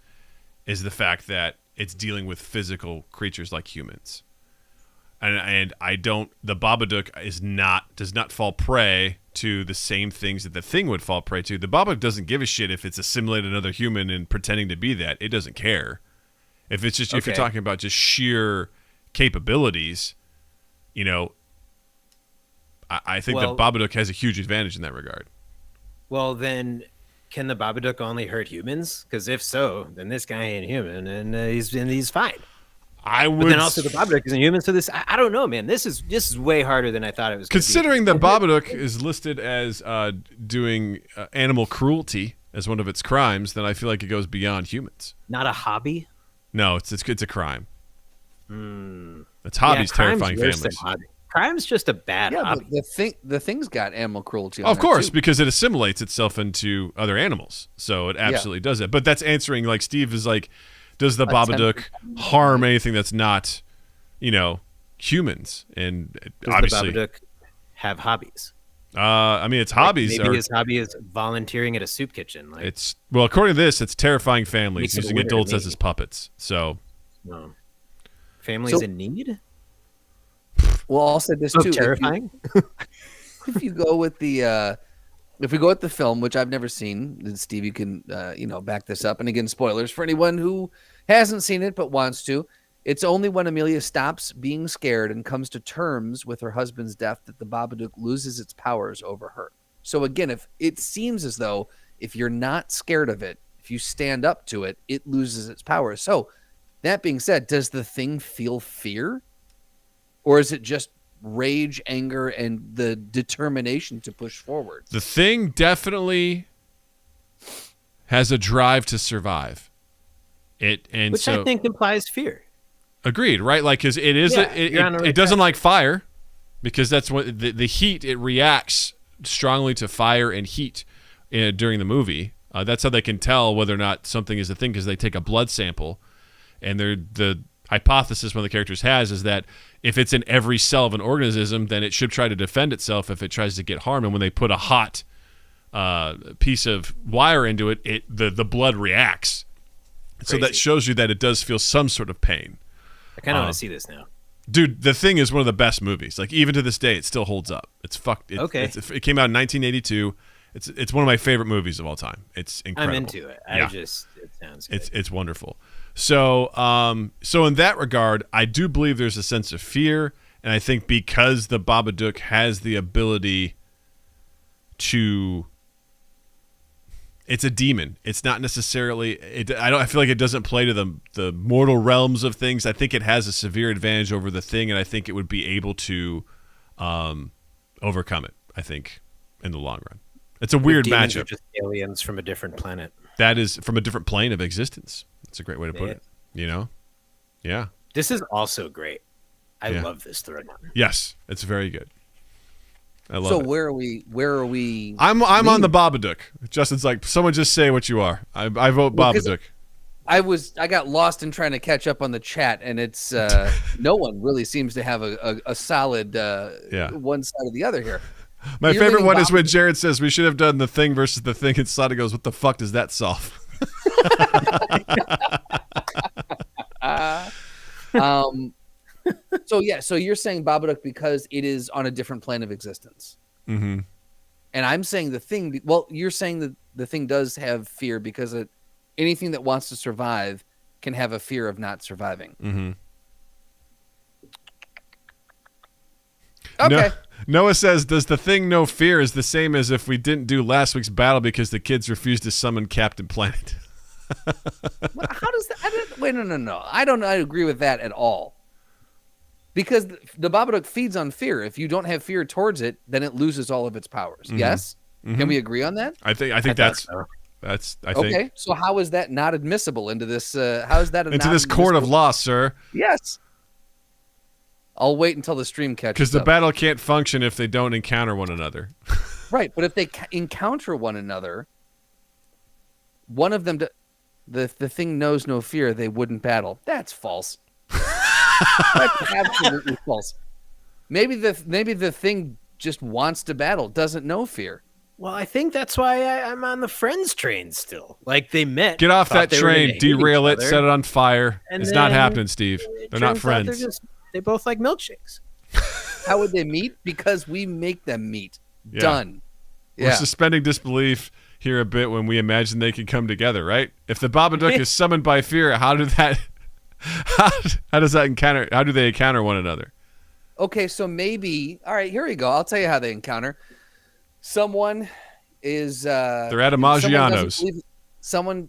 is the fact that it's dealing with physical creatures like humans. And the Babadook does not fall prey to the same things that the Thing would fall prey to. The Babadook doesn't give a shit if it's assimilated another human and pretending to be that. It doesn't care. If it's just if you're talking about just sheer capabilities, you know, I think the Babadook has a huge advantage in that regard. Well, then, can the Babadook only hurt humans? Because if so, then this guy ain't human, and he's fine. But then also the Babadook isn't human, so this I don't know, man. This is way harder than I thought it was. Considering the Babadook is listed as doing animal cruelty as one of its crimes, then I feel like it goes beyond humans. Not a hobby. No, it's a crime. It's hobbies terrifying families. Crime's just a bad hobby. But the thing's got animal cruelty. Of course, because it assimilates itself into other animals, so it absolutely does it. But that's answering, like Steve is like, does the Babadook harm anything that's not, you know, humans? And does obviously, the Babadook have hobbies? I mean, its hobbies maybe his hobby is volunteering at a soup kitchen. Like, according to this, it's terrifying families using adults as his puppets. So, families in need. Well, I'll say this too. Terrifying. If you go with the film, which I've never seen, and Steve, you can back this up. And again, spoilers for anyone who hasn't seen it but wants to. It's only when Amelia stops being scared and comes to terms with her husband's death that the Babadook loses its powers over her. So again, if it seems as though if you're not scared of it, if you stand up to it, it loses its powers. So that being said, does the Thing feel fear? Or is it just rage, anger, and the determination to push forward? The Thing definitely has a drive to survive. Which I think implies fear. Agreed, right? Like, because it doesn't like fire, because that's what the heat, it reacts strongly to fire and heat during the movie. That's how they can tell whether or not something is a thing, because they take a blood sample, and the hypothesis one of the characters has is that if it's in every cell of an organism, then it should try to defend itself if it tries to get harmed. And when they put a hot piece of wire into it, the blood reacts. Crazy. So that shows you that it does feel some sort of pain. I kind of want to see this now. Dude, The Thing is one of the best movies. Like, even to this day, it still holds up. It's fucked. It came out in 1982. It's one of my favorite movies of all time. It's incredible. I'm into it. It sounds good. It's wonderful. So in that regard, I do believe there's a sense of fear, and I think because the Babadook has the ability to, it's a demon. It's not necessarily. I feel like it doesn't play to the mortal realms of things. I think it has a severe advantage over the Thing, and I think it would be able to overcome it. I think in the long run, it's a weird matchup. Are just aliens from a different planet. That is from a different plane of existence. That's a great way to put it. You know? Yeah. This is also great. I love this thread. Yes, it's very good. I love it. So where are we? I'm on the Babadook. Justin's like, someone just say what you are. I vote Babadook. I got lost in trying to catch up on the chat, and it's no one really seems to have a solid one side or the other here. My You're favorite thinking one is when Jared says we should have done the Thing versus the Thing, and Slotty goes, "What the fuck does that solve?" So you're saying Babadook because it is on a different plane of existence. Mm-hmm. And I'm saying the Thing. Well, you're saying that the Thing does have fear because anything that wants to survive can have a fear of not surviving. Mm-hmm. Okay. Noah says, "Does the Thing know fear is the same as if we didn't do last week's battle because the kids refused to summon Captain Planet?" How does that? Wait, no. I don't agree with that at all. Because the Babadook feeds on fear. If you don't have fear towards it, then it loses all of its powers. Mm-hmm. Yes? Mm-hmm. Can we agree on that? I think that's I think Okay. So how is that not admissible into this? How is that into this court of law, sir? Yes. I'll wait until the stream catches up. Because the battle can't function if they don't encounter one another. Right, but if they encounter one another, one of them, the Thing knows no fear, they wouldn't battle. That's false. That's absolutely false. Maybe the Thing just wants to battle, doesn't know fear. Well, I think that's why I'm on the Friends train still. Like, they met. Get off that thought they were gonna train, hate derail each it, other, set it on fire. and It's not then happening, Steve. it They're not turns out friends. they both like milkshakes. How would they meet? Because we make them meet. Yeah. Done. We're Yeah. suspending disbelief here a bit when we imagine they can come together, right? If the Babadook is summoned by fear, how does that encounter? How do they encounter one another? Okay, so maybe. All right, here we go. I'll tell you how they encounter. Someone is. They're at a Maggiano's. Someone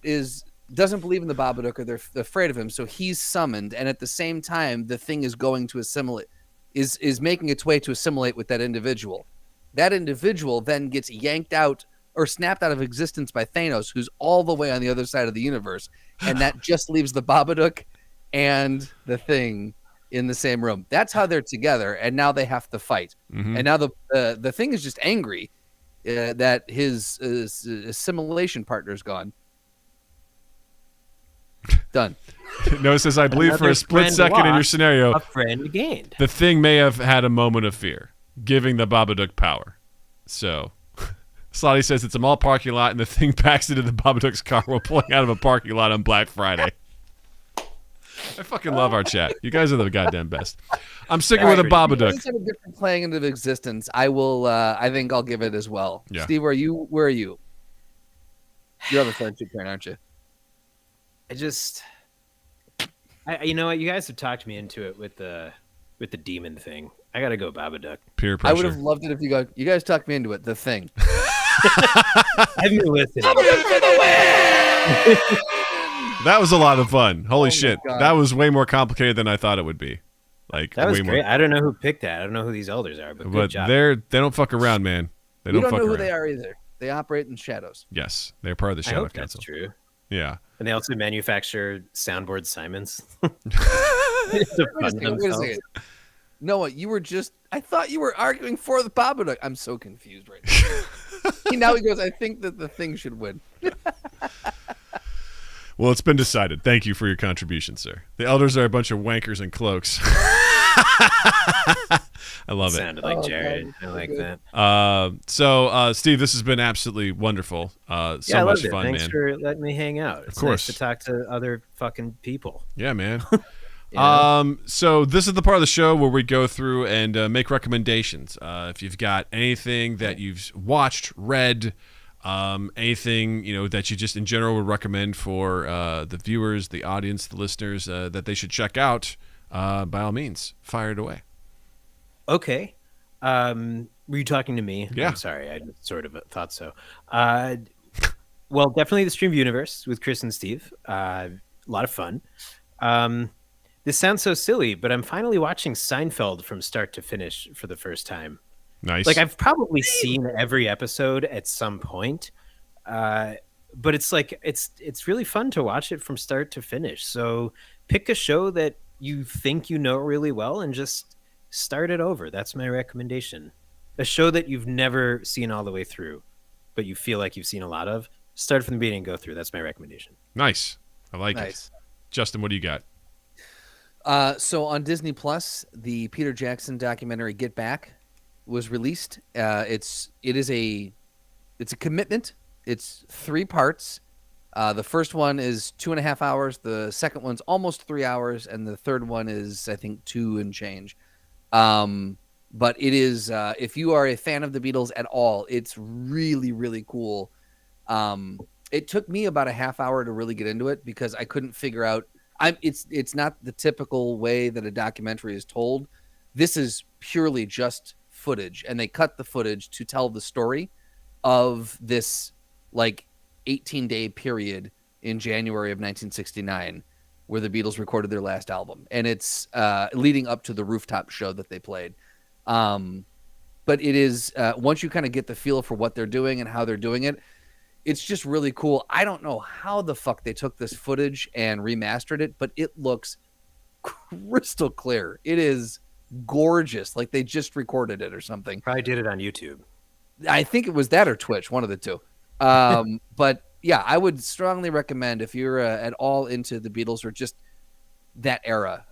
doesn't believe in the Babadook, or they're afraid of him, so he's summoned, and at the same time, the Thing is going to assimilate, is making its way to assimilate with that individual. That individual then gets yanked out or snapped out of existence by Thanos, who's all the way on the other side of the universe, and that just leaves the Babadook and the Thing in the same room. That's how they're together, and now they have to fight. Mm-hmm. And now the Thing is just angry that his assimilation partner's gone. Done. Noah says, I believe for a Another split friend second in your lost, scenario, a friend gained. the Thing may have had a moment of fear, giving the Babadook power. So, Slotty says it's a mall parking lot, and the Thing backs into the Babadook's car while pulling out of a parking lot on Black Friday. I fucking love our chat. You guys are the goddamn best. I'm sticking with a Babadook. Instead of different playing into existence, I will. I think I'll give it as well. Yeah. Steve, where are you? You're on the friendship train, aren't you? You know what? You guys have talked me into it with the demon thing. I gotta go Babadook. Peer pressure. I would have loved it if you guys talked me into it. The Thing. Have you listened? That was a lot of fun. Holy my shit. God. That was way more complicated than I thought it would be. Like, That was way great. more. I don't know who picked that. I don't know who these elders are, but good But job. they don't fuck around, man. They We don't don't fuck know who around. they are either. They operate in shadows. Yes, they're part of the I Shadow hope that's Council. true. Yeah. And they also manufacture soundboard Simons. To fund Wait a themselves. second. Noah, I thought you were arguing for the Babadook. I'm so confused right now. Now he goes, I think that the Thing should win. Well, it's been decided. Thank you for your contribution, sir. The elders are a bunch of wankers in cloaks. I love it. Sounded like Oh, Jared. God. I like that. So, Steve, this has been absolutely wonderful. Yeah, So I much loved it. fun, Thanks man. for letting me hang out. It's course. nice to talk to other fucking people. Yeah, man. You know? So this is the part of the show where we go through and make recommendations. If you've got anything that you've watched, read, anything that you just in general would recommend for the viewers, the audience, the listeners that they should check out, by all means, fire it away. Okay. Were you talking to me? Yeah. I'm sorry. I sort of thought so. Well, definitely the Streamviewniverse with Chris and Steve. A lot of fun. This sounds so silly, but I'm finally watching Seinfeld from start to finish for the first time. Nice. Like, I've probably seen every episode at some point, but it's like it's really fun to watch it from start to finish. So pick a show that you think you know really well and just start it over. That's my recommendation. A show that you've never seen all the way through, but you feel like you've seen a lot of. Start from the beginning and go through. That's my recommendation. Nice. I like it. Nice. Justin, what do you got? So on Disney Plus, the Peter Jackson documentary Get Back was released. It's a commitment. It's 3 parts. The first one is 2.5 hours. The second one's almost 3 hours, and the third one is, I think, 2 and change. But it is, if you are a fan of the Beatles at all, it's really, really cool. It took me about a half hour to really get into it because I couldn't figure out. It's not the typical way that a documentary is told. This is purely just footage, and they cut the footage to tell the story of this like 18-day period in January of 1969 where the Beatles recorded their last album, and it's leading up to the rooftop show that they played. But it is once you kind of get the feel for what they're doing and how they're doing it, it's just really cool. I don't know how the fuck they took this footage and remastered it, but it looks crystal clear. It is gorgeous, like they just recorded it or something. Probably did it on YouTube. I think it was that or Twitch, one of the two. But yeah, I would strongly recommend if you're at all into the Beatles or just that era,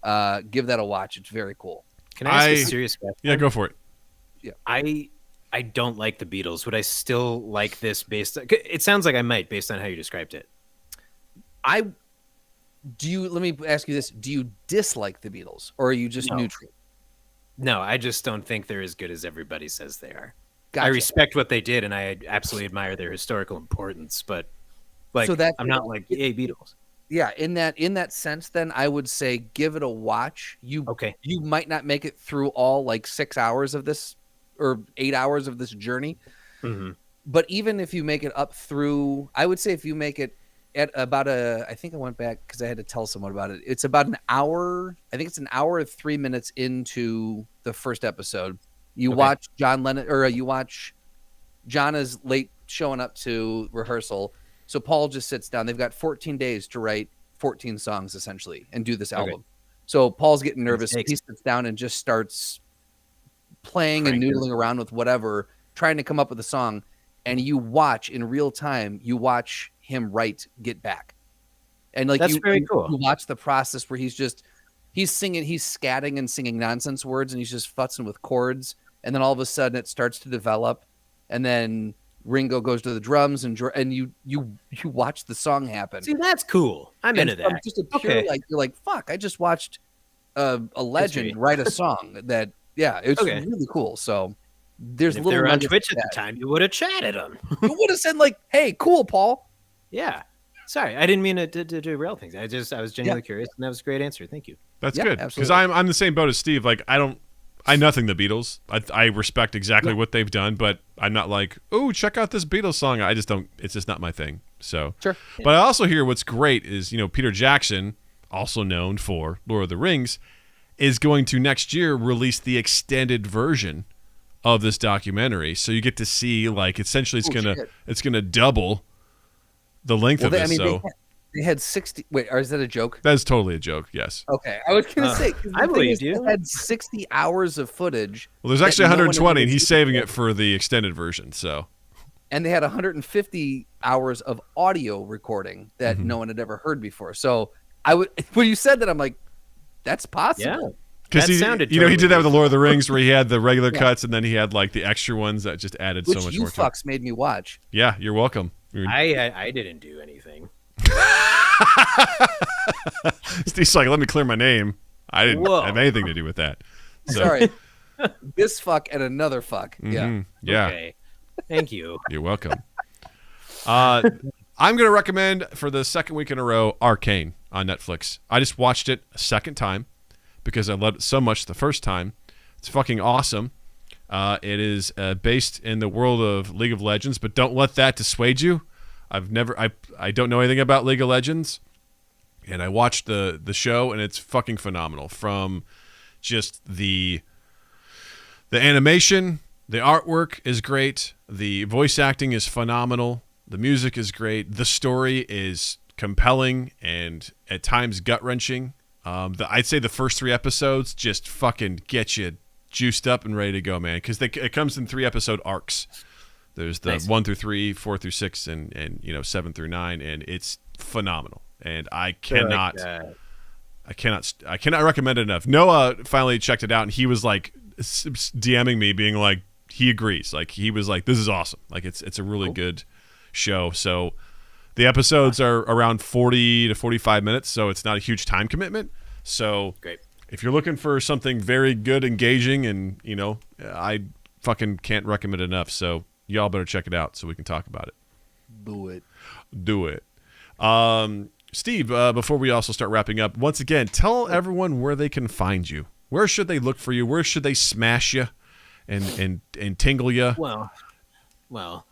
give that a watch. It's very cool. Can I ask a serious question? Yeah, go for it. Yeah, I don't like the Beatles. Would I still like this based on, it sounds like I might based on how you described it. let me ask you this. Do you dislike the Beatles or are you just neutral? No, I just don't think they're as good as everybody says they are. Gotcha. I respect what they did and I absolutely admire their historical importance, but like I'm not like, hey, Beatles. Yeah, in that sense, then I would say give it a watch. You might not make it through all like 6 hours of this or 8 hours of this journey. Mm-hmm. But even if you make it up through, I would say if you make it at about I think I went back because I had to tell someone about it. It's about an hour. I think it's an hour and 3 minutes into the first episode. You watch John Lennon, or you watch John is late showing up to rehearsal. So Paul just sits down. They've got 14 days to write 14 songs essentially and do this album. So Paul's getting nervous. He sits down and just starts playing and noodling around with whatever, trying to come up with a song. And you watch in real time, you watch him write Get Back. And like that's very cool. You watch the process where he's singing, he's scatting and singing nonsense words and he's just futzing with chords. And then all of a sudden it starts to develop. And then Ringo goes to the drums and you watch the song happen. See, that's cool. I'm into that. Just a pure, like, you're like, fuck, I just watched a legend write a song that, it's really cool. So there's if little they were on Twitch at the time, you would have chatted them. You would have said like, hey, cool, Paul. Yeah. Sorry, I didn't mean to derail things. I was genuinely curious, and that was a great answer. Thank you. That's good because I'm the same boat as Steve. Like I nothing the Beatles. I respect exactly what they've done, but I'm not like, oh, check out this Beatles song. I just don't. It's just not my thing. So sure. But I also hear what's great is Peter Jackson, also known for Lord of the Rings, is going to next year release the extended version of this documentary. So you get to see like essentially it's gonna double the length of this. They had 60. Wait, or is that a joke? That is totally a joke. Yes. Okay, I was gonna say. I believe you. They had 60 hours of footage. Well, there's actually 120, and he's saving it for the extended version. So. And they had 150 hours of audio recording that no one had ever heard before. So when you said that, I'm like, that's possible. Yeah. Because he did that with the Lord of the Rings, where he had the regular cuts, and then he had like the extra ones that just added so much more. Which you fucks made me watch. Yeah, you're welcome. I didn't do anything. Steve's like, let me clear my name. I didn't have anything to do with that. So. Sorry. This fuck and another fuck. Mm-hmm. Yeah. Okay. Thank you. You're welcome. I'm going to recommend for the second week in a row Arcane on Netflix. I just watched it a second time because I loved it so much the first time. It's fucking awesome. It is based in the world of League of Legends, but don't let that dissuade you. I don't know anything about League of Legends, and I watched the show, and it's fucking phenomenal. From just the animation, the artwork is great, the voice acting is phenomenal, the music is great, the story is compelling and at times gut-wrenching. I'd say the first 3 episodes just fucking get you juiced up and ready to go, man, because it comes in 3 episode arcs. There's the 1 through 3, 4 through 6, and 7 through 9, and it's phenomenal. And I cannot recommend it enough. Noah finally checked it out, and he was like DMing me being like he agrees. Like he was like, this is awesome. Like it's a really good show. So the episodes are around 40 to 45 minutes, so it's not a huge time commitment. So Great. if you're looking for something very good, engaging, and I fucking can't recommend it enough. So y'all better check it out so we can talk about it. Do it. Steve, before we also start wrapping up, once again, tell everyone where they can find you. Where should they look for you? Where should they smash you and tingle you? Well.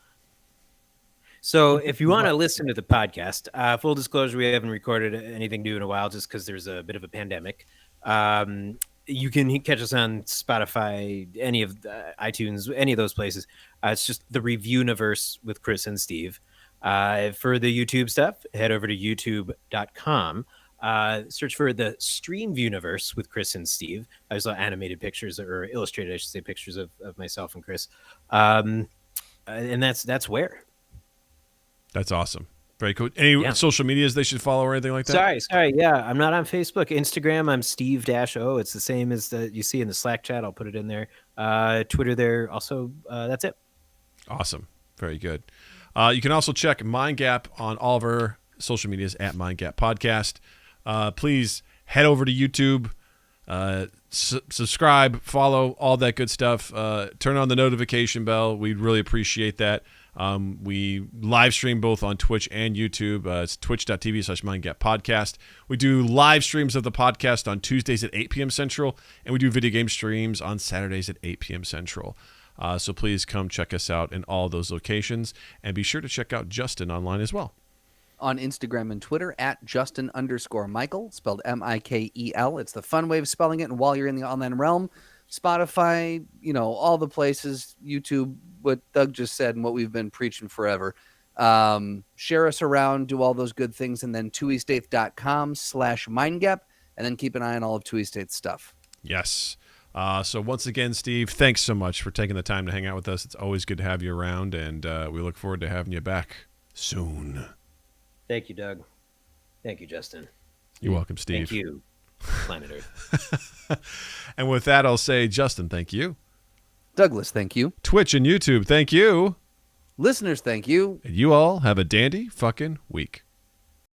So if you want to listen to the podcast, full disclosure, we haven't recorded anything new in a while just because there's a bit of a pandemic. You can catch us on Spotify, any of iTunes, any of those places. It's just the Reviewniverse with Chris and Steve. For the YouTube stuff, head over to youtube.com. Search for the Streamviewniverse with Chris and Steve. I saw animated pictures, or illustrated, I should say, pictures of myself and Chris. And that's where. That's awesome. Very cool. Any social medias they should follow or anything like that? Sorry. Yeah, I'm not on Facebook. Instagram, I'm Steve-O. It's the same as you see in the Slack chat. I'll put it in there. Twitter there. Also, that's it. Awesome. Very good. You can also check Mind Gap on all of our social medias at Mind Gap Podcast. Please head over to YouTube, subscribe, follow, all that good stuff. Turn on the notification bell. We'd really appreciate that. We live stream both on Twitch and YouTube. It's twitch.tv/MindGapPodcast. We do live streams of the podcast on Tuesdays at 8 p.m. Central, and we do video game streams on Saturdays at 8 p.m. Central. So please come check us out in all those locations, and be sure to check out Justin online as well. On Instagram and Twitter at Justin_Michael, spelled Mikel. It's the fun way of spelling it. And while you're in the online realm, Spotify, all the places, YouTube, what Doug just said and what we've been preaching forever. Share us around, do all those good things, and then tuistaith.com/mindgap, and then keep an eye on all of Tui Staith's stuff. Yes. So once again, Steve, thanks so much for taking the time to hang out with us. It's always good to have you around, and we look forward to having you back soon. Thank you, Doug. Thank you, Justin. You're welcome, Steve. Thank you, Planet Earth. And with that, I'll say, Justin, thank you. Douglas, thank you. Twitch and YouTube, thank you. Listeners, thank you. And you all have a dandy fucking week.